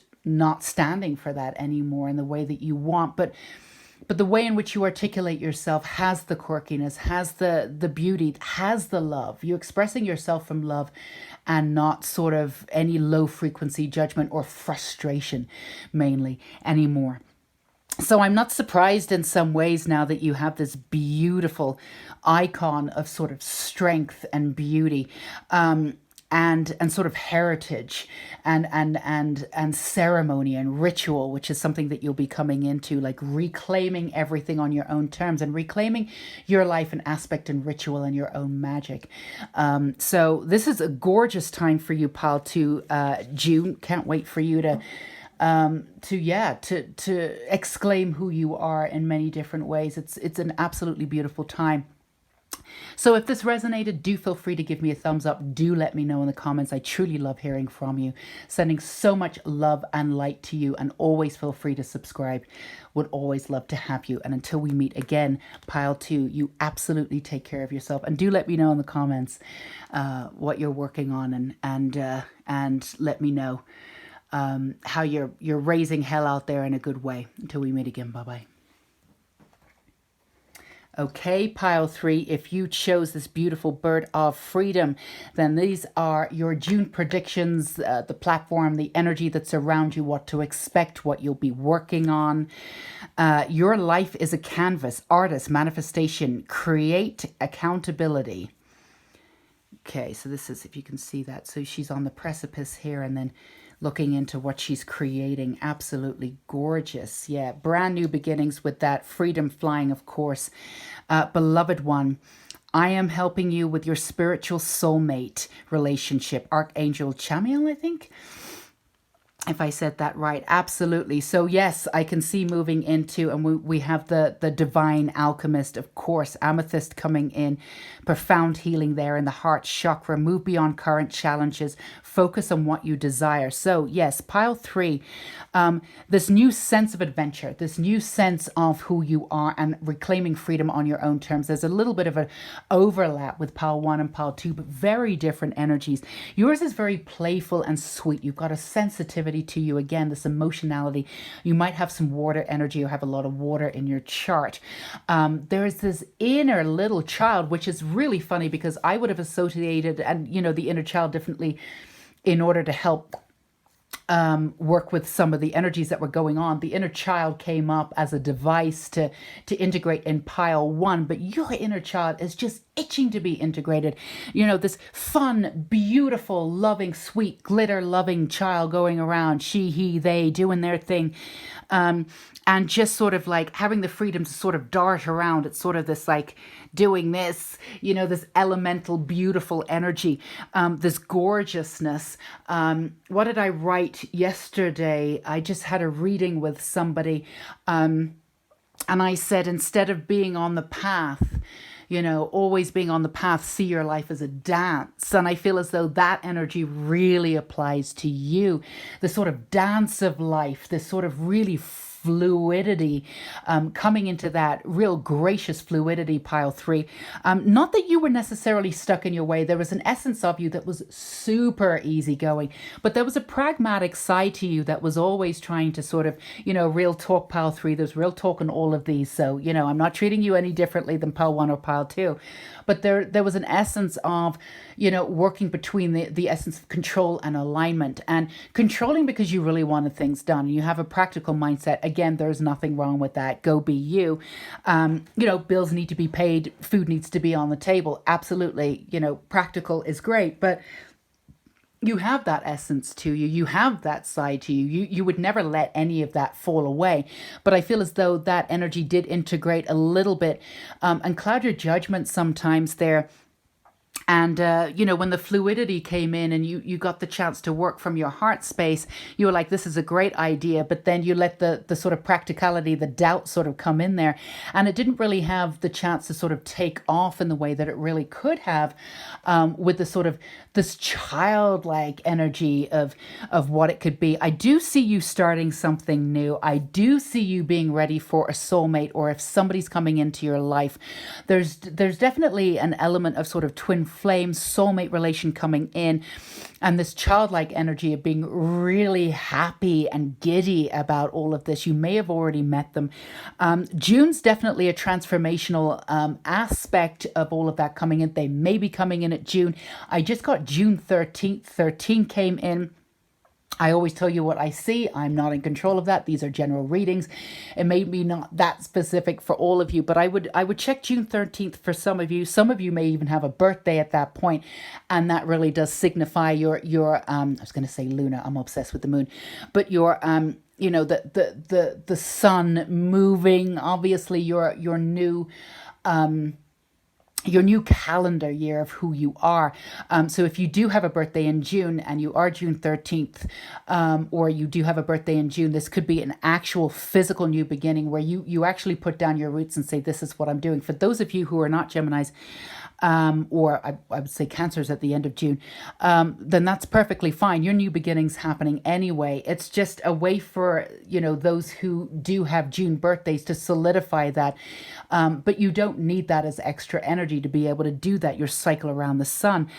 standing for that anymore in the way that you want, but the way in which you articulate yourself has the quirkiness, has the beauty, has the love. You're expressing yourself from love and not sort of any low frequency judgment or frustration mainly anymore. So I'm not surprised in some ways now that you have this beautiful icon of sort of strength and beauty, and sort of heritage and ceremony and ritual, which is something that you'll be coming into, like reclaiming everything on your own terms and reclaiming your life and aspect and ritual and your own magic. So this is a gorgeous time for you, pal, to June. Can't wait for you to exclaim who you are in many different ways. It's an absolutely beautiful time. So if this resonated, do feel free to give me a thumbs up. Do let me know in the comments. I truly love hearing from you. Sending so much love and light to you, and always feel free to subscribe. Would always love to have you. And until we meet again, pile 2, you absolutely take care of yourself. And do let me know in the comments what you're working on, and let me know how you're raising hell out there in a good way. Until we meet again, bye-bye. Okay, pile 3, if you chose this beautiful bird of freedom, then these are your June predictions, the platform, the energy that's around you, what to expect, what you'll be working on. Your life is a canvas, artist, manifestation, create, accountability. Okay, so this is, if you can see that, so she's on the precipice here and then looking into what she's creating. Absolutely gorgeous. Yeah, brand new beginnings with that freedom flying, of course. Beloved one, I am helping you with your spiritual soulmate relationship. Archangel Chamiel, I think, if I said that right. Absolutely. So yes, I can see moving into, and we have the divine alchemist, of course, amethyst coming in, profound healing there in the heart chakra. Move beyond current challenges, focus on what you desire. So yes, pile 3, this new sense of adventure, this new sense of who you are and reclaiming freedom on your own terms. There's a little bit of an overlap with pile 1 and pile 2, but very different energies. Yours is very playful and sweet. You've got a sensitivity to you, again, this emotionality. You might have some water energy or have a lot of water in your chart. There's this inner little child, which is really funny because I would have associated, and the inner child differently in order to help work with some of the energies that were going on. The inner child came up as a device to integrate in pile 1, but your inner child is just itching to be integrated. This fun, beautiful, loving, sweet, glitter loving child going around, she, he, they, doing their thing. And just sort of like having the freedom to sort of dart around. It's sort of this like doing this, this elemental, beautiful energy, this gorgeousness. What did I write yesterday? I just had a reading with somebody, and I said, instead of being on the path, always being on the path, see your life as a dance. And I feel as though that energy really applies to you. The sort of dance of life, this sort of really fluidity, coming into that real gracious fluidity, pile 3. Not that you were necessarily stuck in your way. There was an essence of you that was super easygoing, but there was a pragmatic side to you that was always trying to sort of, real talk, pile 3. There's real talk in all of these. So, I'm not treating you any differently than pile 1 or pile 2. But there was an essence of, working between the essence of control and alignment, and controlling because you really wanted things done. You have a practical mindset. Again, there's nothing wrong with that. Go be you. Bills need to be paid. Food needs to be on the table. Absolutely. Practical is great, but you have that essence to you. You have that side to you. You would never let any of that fall away. But I feel as though that energy did integrate a little bit, and cloud your judgment sometimes there. And, when the fluidity came in and you got the chance to work from your heart space, you were like, this is a great idea. But then you let the sort of practicality, the doubt sort of come in there. And it didn't really have the chance to sort of take off in the way that it really could have, with the sort of this childlike energy of what it could be. I do see you starting something new. I do see you being ready for a soulmate, or if somebody's coming into your life, there's definitely an element of sort of twin flame soulmate relation coming in, and this childlike energy of being really happy and giddy about all of this. You may have already met them. June's definitely a transformational aspect of all of that coming in. They may be coming in at June. I just got June 13th. 13 came in. I always tell you what I see. I'm not in control of that. These are general readings. It may be not that specific for all of you, but I would check June 13th for some of you. Some of you may even have a birthday at that point, and that really does signify your I was going to say lunar. I'm obsessed with the moon, but your the sun moving. Obviously, your new your new calendar year of who you are. So if you do have a birthday in June and you are June 13th, or you do have a birthday in June, this could be an actual physical new beginning where you actually put down your roots and say, this is what I'm doing. For those of you who are not Geminis, or I would say Cancers at the end of June, then that's perfectly fine. Your new beginning's happening anyway. It's just a way for, those who do have June birthdays to solidify that. But you don't need that as extra energy to be able to do that, your cycle around the sun.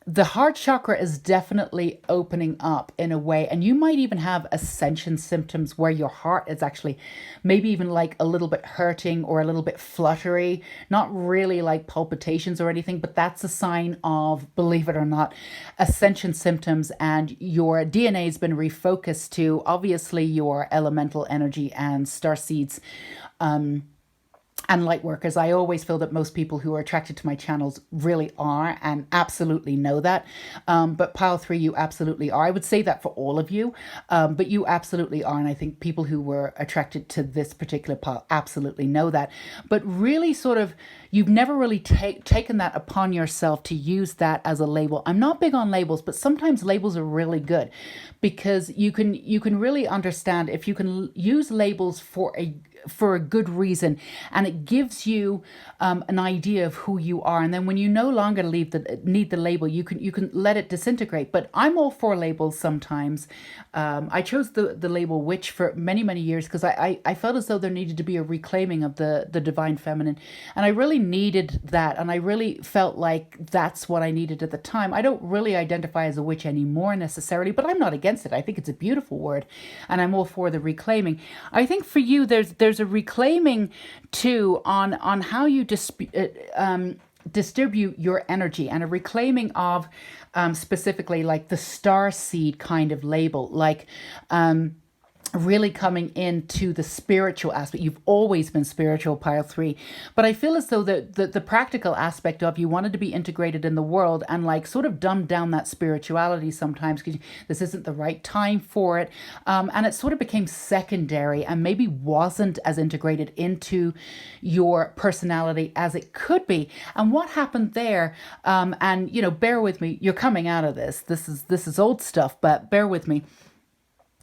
The heart chakra is definitely opening up in a way, and you might even have ascension symptoms where your heart is actually maybe even like a little bit hurting or a little bit fluttery, not really like palpitations or anything, but that's a sign of, believe it or not, ascension symptoms, and your DNA has been refocused to obviously your elemental energy and star seeds. And light workers. I always feel that most people who are attracted to my channels really are and absolutely know that. But pile 3, you absolutely are. I would say that for all of you, but you absolutely are. And I think people who were attracted to this particular pile absolutely know that. But really sort of, you've never really taken that upon yourself to use that as a label. I'm not big on labels, but sometimes labels are really good because you can really understand if you can use labels for a good reason, and it gives you an idea of who you are. And then when you no longer need the label, you can let it disintegrate. But I'm all for labels sometimes. I chose the label witch for many years because I felt as though there needed to be a reclaiming of the divine feminine, and I really needed that, and I really felt like that's what I needed at the time. I don't really identify as a witch anymore necessarily, but I'm not against it. I think it's a beautiful word, and I'm all for the reclaiming. I think for you there's a reclaiming too on how you distribute your energy, and a reclaiming of specifically like the star seed kind of label, like really coming into the spiritual aspect. You've always been spiritual, pile 3, but I feel as though the practical aspect of you wanted to be integrated in the world and like sort of dumb down that spirituality sometimes because this isn't the right time for it, and it sort of became secondary and maybe wasn't as integrated into your personality as it could be. And what happened there, and bear with me, you're coming out of this is old stuff, but bear with me.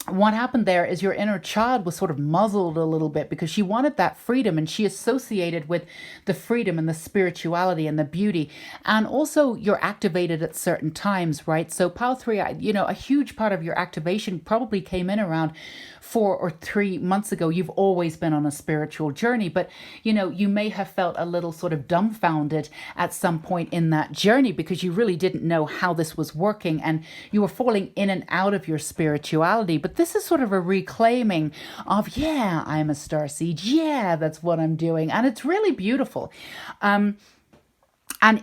What happened there is your inner child was sort of muzzled a little bit because she wanted that freedom, and she associated with the freedom and the spirituality and the beauty. And also you're activated at certain times, right? So pile 3, a huge part of your activation probably came in around 4 or 3 months ago. You've always been on a spiritual journey, but you may have felt a little sort of dumbfounded at some point in that journey because you really didn't know how this was working, and you were falling in and out of your spirituality. But this is sort of a reclaiming of, yeah, I'm a starseed. Yeah, that's what I'm doing. And it's really beautiful. And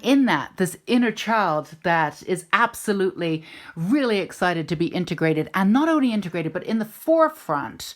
in that, this inner child that is absolutely really excited to be integrated, and not only integrated, but in the forefront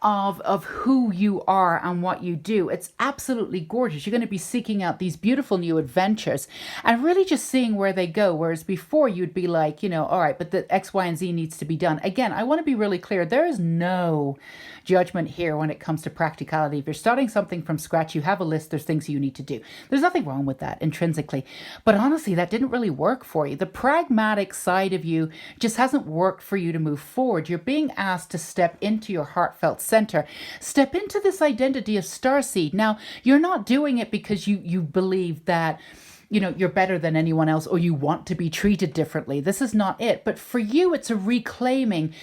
of who you are and what you do. It's absolutely gorgeous. You're going to be seeking out these beautiful new adventures and really just seeing where they go. Whereas before you'd be like, all right, but the X, Y, and Z needs to be done. Again, I want to be really clear. There is no judgment here when it comes to practicality. If you're starting something from scratch, you have a list, there's things you need to do. There's nothing wrong with that intrinsically. But honestly, that didn't really work for you. The pragmatic side of you just hasn't worked for you to move forward. You're being asked to step into your heartfelt center. Step into this identity of starseed. Now, you're not doing it because you believe that you're better than anyone else or you want to be treated differently. This is not it. But for you, it's a reclaiming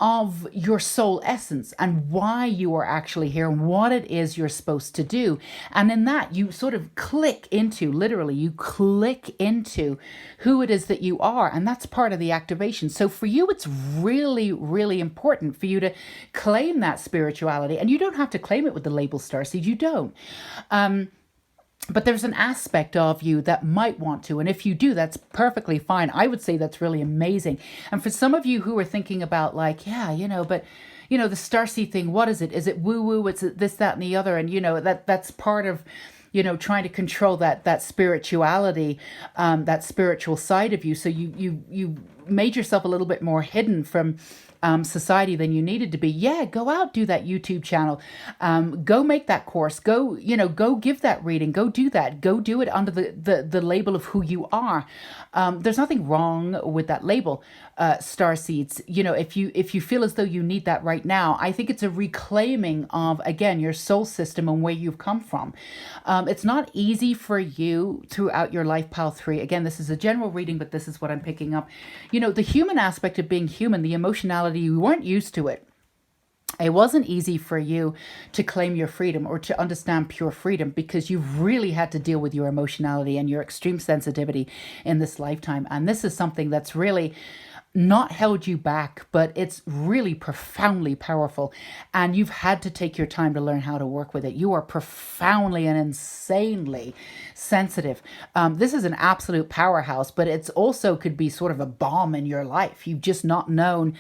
of your soul essence and why you are actually here and what it is you're supposed to do. And in that, you sort of literally, you click into who it is that you are. And that's part of the activation. So for you, it's really, really important for you to claim that spirituality. And you don't have to claim it with the label starseed. You don't. But there's an aspect of you that might want to. And if you do, that's perfectly fine. I would say that's really amazing. And for some of you who are thinking about like, yeah, but the starseed thing, what is it? Is it woo-woo? It's this, that, and the other. And, that's part of, trying to control that spirituality, that spiritual side of you. So you made yourself a little bit more hidden from society than you needed to be, yeah, go out, do that YouTube channel, go make that course, go, go give that reading, go do that, go do it under the label of who you are. There's nothing wrong with that label, star seeds. If you feel as though you need that right now, I think it's a reclaiming of, again, your soul system and where you've come from. It's not easy for you throughout your life, pile 3. Again, this is a general reading, but this is what I'm picking up. The human aspect of being human, the emotionality, you weren't used to it. It wasn't easy for you to claim your freedom or to understand pure freedom, because you've really had to deal with your emotionality and your extreme sensitivity in this lifetime. And this is something that's really not held you back, but it's really profoundly powerful. And you've had to take your time to learn how to work with it. You are profoundly and insanely sensitive. This is an absolute powerhouse, but it's also could be sort of a bomb in your life. You've just not known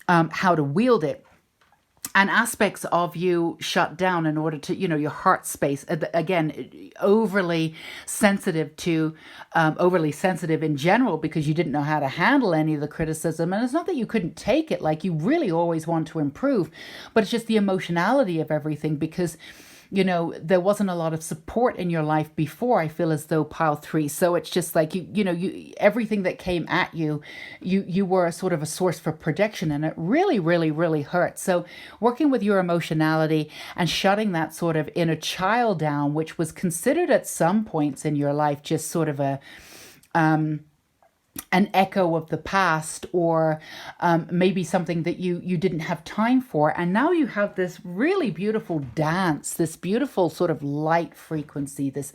how to wield it. And aspects of you shut down in order to, your heart space, again, overly sensitive in general, because you didn't know how to handle any of the criticism. And it's not that you couldn't take it, like you really always want to improve, but it's just the emotionality of everything, because there wasn't a lot of support in your life before, I feel as though, pile 3. So it's just like, you everything that came at you were a sort of a source for protection, and it really, really, really hurt. So working with your emotionality and shutting that sort of inner child down, which was considered at some points in your life just sort of an echo of the past, or maybe something that you didn't have time for. And now you have this really beautiful dance, this beautiful sort of light frequency, this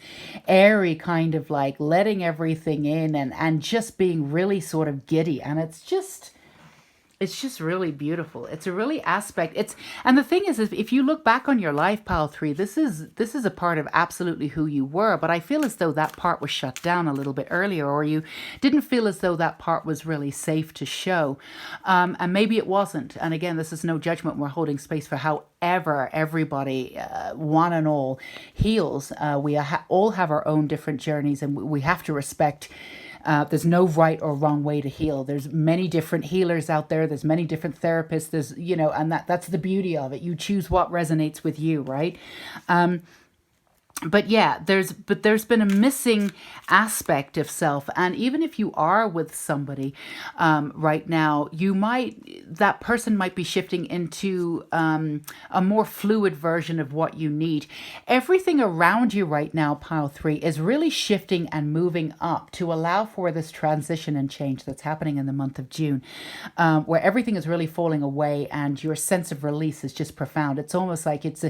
airy kind of like letting everything in and just being really sort of giddy. And it's just really beautiful. It's a really aspect. And the thing is if you look back on your life, pile 3, this is a part of absolutely who you were. But I feel as though that part was shut down a little bit earlier, or you didn't feel as though that part was really safe to show. And maybe it wasn't. And again, this is no judgment. We're holding space for however everybody, one and all, heals. We all have our own different journeys, and we have to respect. There's no right or wrong way to heal. There's many different healers out there. There's many different therapists. There's, and that's the beauty of it. You choose what resonates with you, right? But yeah, there's been a missing aspect of self. And even if you are with somebody right now, that person might be shifting into a more fluid version of what you need. Everything around you right now, pile 3, is really shifting and moving up to allow for this transition and change that's happening in the month of June, where everything is really falling away and your sense of release is just profound. It's almost like it's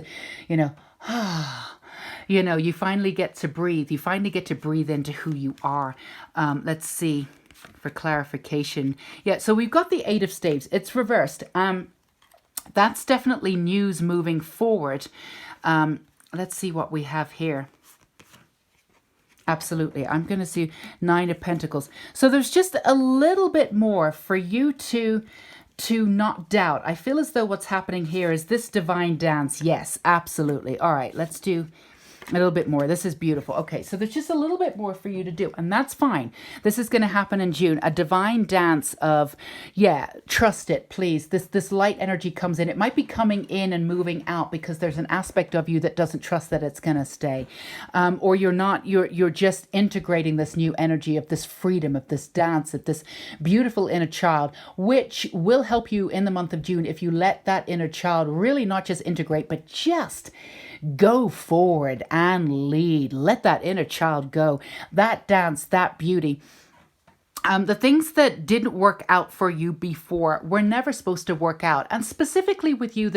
you finally get to breathe. You finally get to breathe into who you are. Let's see for clarification. Yeah, so we've got the 8 of Staves. It's reversed. That's definitely news moving forward. Let's see what we have here. Absolutely. I'm going to see 9 of Pentacles. So there's just a little bit more for you to not doubt. I feel as though what's happening here is this divine dance. Yes, absolutely. All right, let's do a little bit more. This is beautiful. Okay, so there's just a little bit more for you to do, and that's fine. This is going to happen in June. A divine dance of, trust it, please. This light energy comes in. It might be coming in and moving out because there's an aspect of you that doesn't trust that it's going to stay, or you're just integrating this new energy of this freedom, of this dance, of this beautiful inner child, which will help you in the month of June if you let that inner child really not just integrate, but just go forward and lead. Let that inner child go. That dance, that beauty. The things that didn't work out for you before were never supposed to work out. And specifically with you,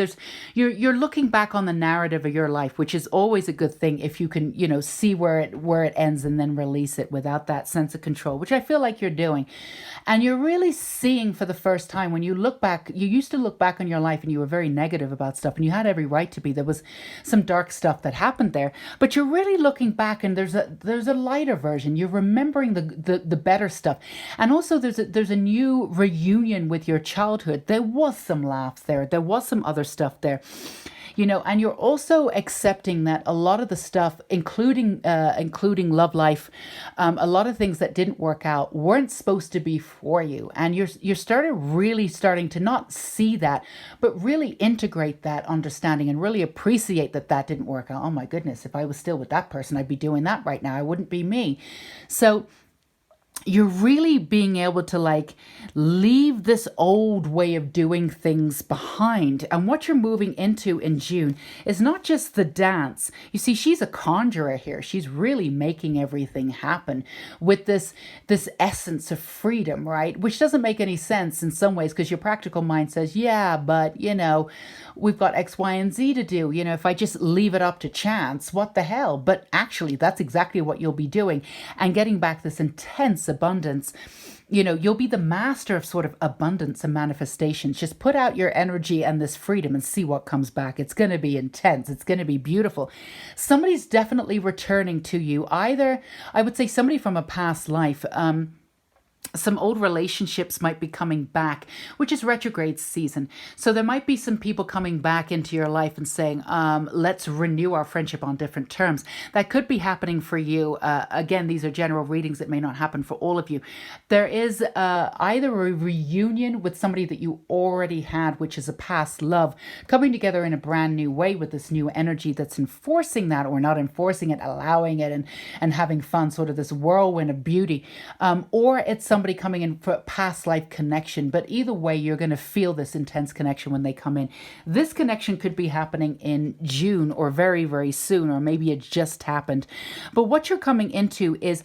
you're looking back on the narrative of your life, which is always a good thing if you can, see where it ends and then release it without that sense of control, which I feel like you're doing. And you're really seeing for the first time, when you look back, you used to look back on your life and you were very negative about stuff, and you had every right to be. There was some dark stuff that happened there, but you're really looking back and there's a lighter version. You're remembering the better stuff. And also there's a new reunion with your childhood. There was some laughs there. There was some other stuff there. And you're also accepting that a lot of the stuff, including love life, a lot of things that didn't work out weren't supposed to be for you, and you're starting to not see that, but really integrate that understanding and really appreciate that didn't work out. Oh my goodness, if I was still with that person, I'd be doing that right now. I wouldn't be me. So you're really being able to leave this old way of doing things behind. And what you're moving into in June is not just the dance. You see, she's a conjurer here. She's really making everything happen with this essence of freedom, right? Which doesn't make any sense in some ways, because your practical mind says, yeah, but we've got X, Y, and Z to do. If I just leave it up to chance, what the hell? But actually, that's exactly what you'll be doing, and getting back this intense abundance. You'll be the master of sort of abundance and manifestations. Just put out your energy and this freedom and see what comes back. It's going to be intense. It's going to be beautiful. Somebody's definitely returning to you. Either, I would say, somebody from a past life. Some old relationships might be coming back, which is retrograde season. So there might be some people coming back into your life and saying, let's renew our friendship on different terms. That could be happening for you. Again, these are general readings that may not happen for all of you. There is either a reunion with somebody that you already had, which is a past love, coming together in a brand new way with this new energy that's enforcing that, or not enforcing it, allowing it and having fun, sort of this whirlwind of beauty. Or it's somebody coming in for a past life connection. But either way, you're going to feel this intense connection when they come in. This connection could be happening in June, or very, very soon, or maybe it just happened. But what you're coming into is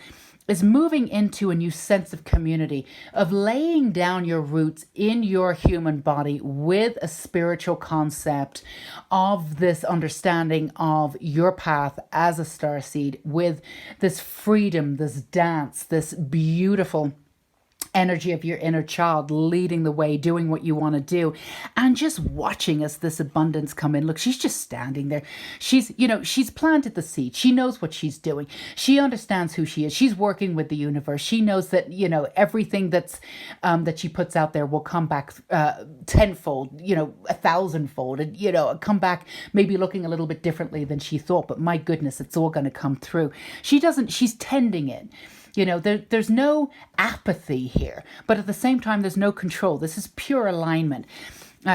moving into a new sense of community, of laying down your roots in your human body with a spiritual concept of this understanding of your path as a starseed, with this freedom, this dance, this beautiful energy of your inner child leading the way, doing what you want to do, and just watching as this abundance come in. Look, she's just standing there. She's planted the seed. She knows what she's doing. She understands who she is. She's working with the universe. She knows that, everything that she puts out there will come back tenfold, 1,000-fold, and, come back maybe looking a little bit differently than she thought. But my goodness, it's all going to come through. She's tending it. There's no apathy here, but at the same time, there's no control. This is pure alignment.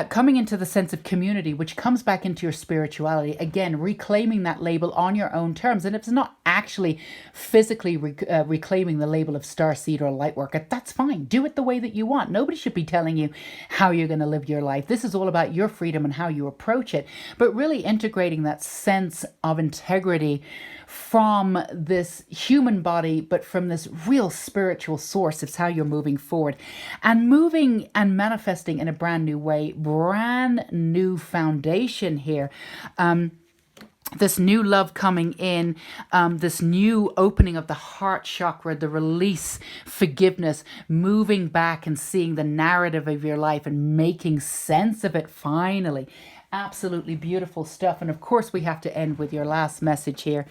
Coming into the sense of community, which comes back into your spirituality, again, reclaiming that label on your own terms. And if it's not actually physically reclaiming the label of starseed or light worker, that's fine. Do it the way that you want. Nobody should be telling you how you're going to live your life. This is all about your freedom and how you approach it, but really integrating that sense of integrity from this human body, but from this real spiritual source. It's how you're moving forward and moving and manifesting in a brand new way, brand new foundation here. This new love coming in, this new opening of the heart chakra, the release, forgiveness, moving back and seeing the narrative of your life and making sense of it finally. Absolutely beautiful stuff. And of course, we have to end with your last message here.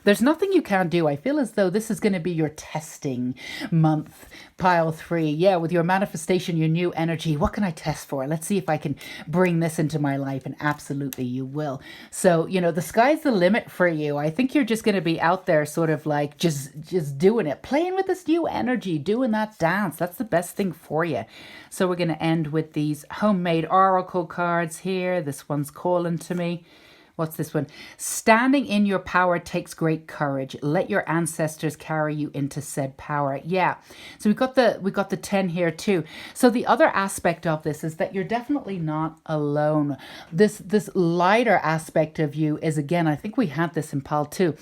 There's nothing you can't do. I feel as though this is going to be your testing month, pile 3. Yeah, with your manifestation, your new energy. What can I test for? Let's see if I can bring this into my life. And absolutely you will. So, the sky's the limit for you. I think you're just going to be out there sort of like just doing it, playing with this new energy, doing that dance. That's the best thing for you. So we're going to end with these homemade oracle cards here. This one's calling to me. What's this one? Standing in your power takes great courage. Let your ancestors carry you into said power. Yeah. So we got the 10 here too. So the other aspect of this is that you're definitely not alone. This lighter aspect of you is, again, I think we had this in pile 2.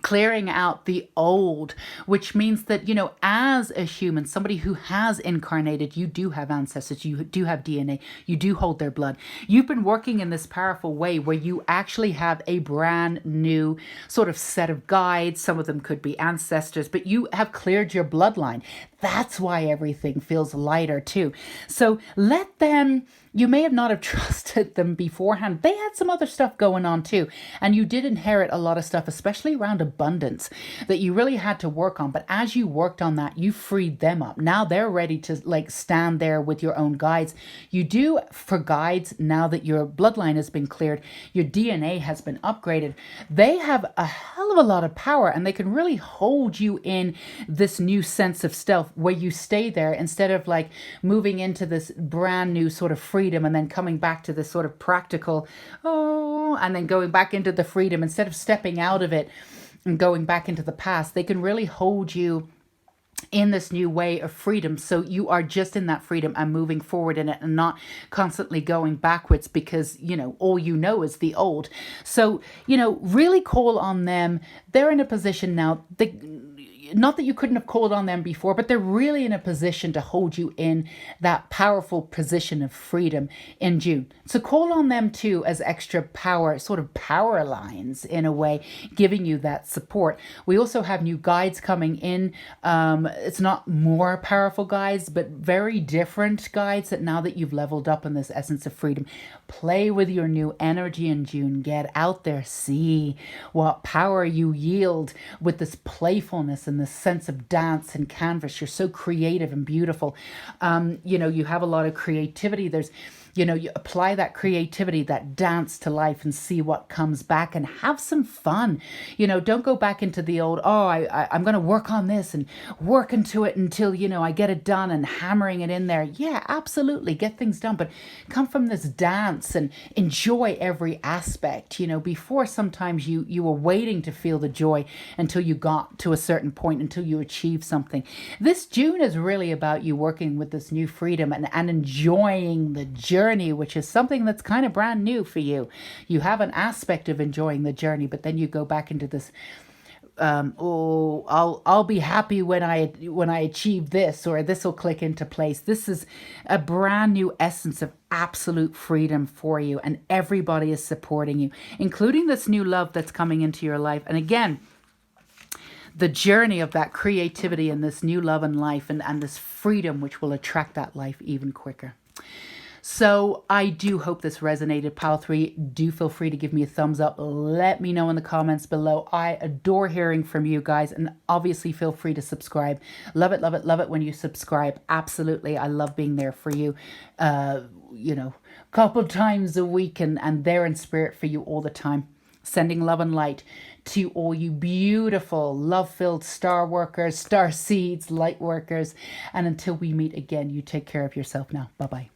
Clearing out the old, which means that, as a human, somebody who has incarnated, you do have ancestors, you do have DNA, you do hold their blood. You've been working in this powerful way where you actually have a brand new sort of set of guides. Some of them could be ancestors, but you have cleared your bloodline. That's why everything feels lighter too. So let them you may have not have trusted them beforehand. They had some other stuff going on too. And you did inherit a lot of stuff, especially around abundance, that you really had to work on. But as you worked on that, you freed them up. Now they're ready to like stand there with your own guides. You do for guides, now that your bloodline has been cleared, your DNA has been upgraded. They have a hell of a lot of power, and they can really hold you in this new sense of stealth where you stay there instead of like moving into this brand new sort of freedom and then coming back to this sort of practical, and then going back into the freedom instead of stepping out of it and going back into the past. They can really hold you in this new way of freedom, so you are just in that freedom and moving forward in it and not constantly going backwards because, you know, all you know is the old. So, you know, really call on them. They're in a position now, not that you couldn't have called on them before, but they're really in a position to hold you in that powerful position of freedom in June. So call on them too as extra power, sort of power lines in a way, giving you that support. We also have new guides coming in. It's not more powerful guides, but very different guides that now that you've leveled up in this essence of freedom, play with your new energy in June. Get out there, see what power you yield with this playfulness and this sense of dance and canvas. You're so creative and beautiful. You know, you have a lot of creativity. There's, you know, you apply that creativity, that dance to life and see what comes back and have some fun. You know, don't go back into the old, I'm going to work on this and work into it until, you know, I get it done and hammering it in there. Yeah, absolutely. Get things done. But come from this dance and enjoy every aspect. You know, before sometimes you were waiting to feel the joy until you got to a certain point, until you achieve something. This June is really about you working with this new freedom and enjoying the journey, which is something that's kind of brand new for you. You have an aspect of enjoying the journey, but then you go back into this, I'll be happy when I achieve this, or this will click into place. This is a brand new essence of absolute freedom for you, and everybody is supporting you, including this new love that's coming into your life. And again, the journey of that creativity and this new love and life and this freedom, which will attract that life even quicker. So I do hope this resonated, Pile 3. Do feel free to give me a thumbs up. Let me know in the comments below. I adore hearing from you guys, and obviously feel free to subscribe. Love it, love it, love it when you subscribe. Absolutely. I love being there for you, you know, a couple times a week and there in spirit for you all the time. Sending love and light to all you beautiful, love-filled star workers, star seeds, light workers. And until we meet again, you take care of yourself now. Bye-bye.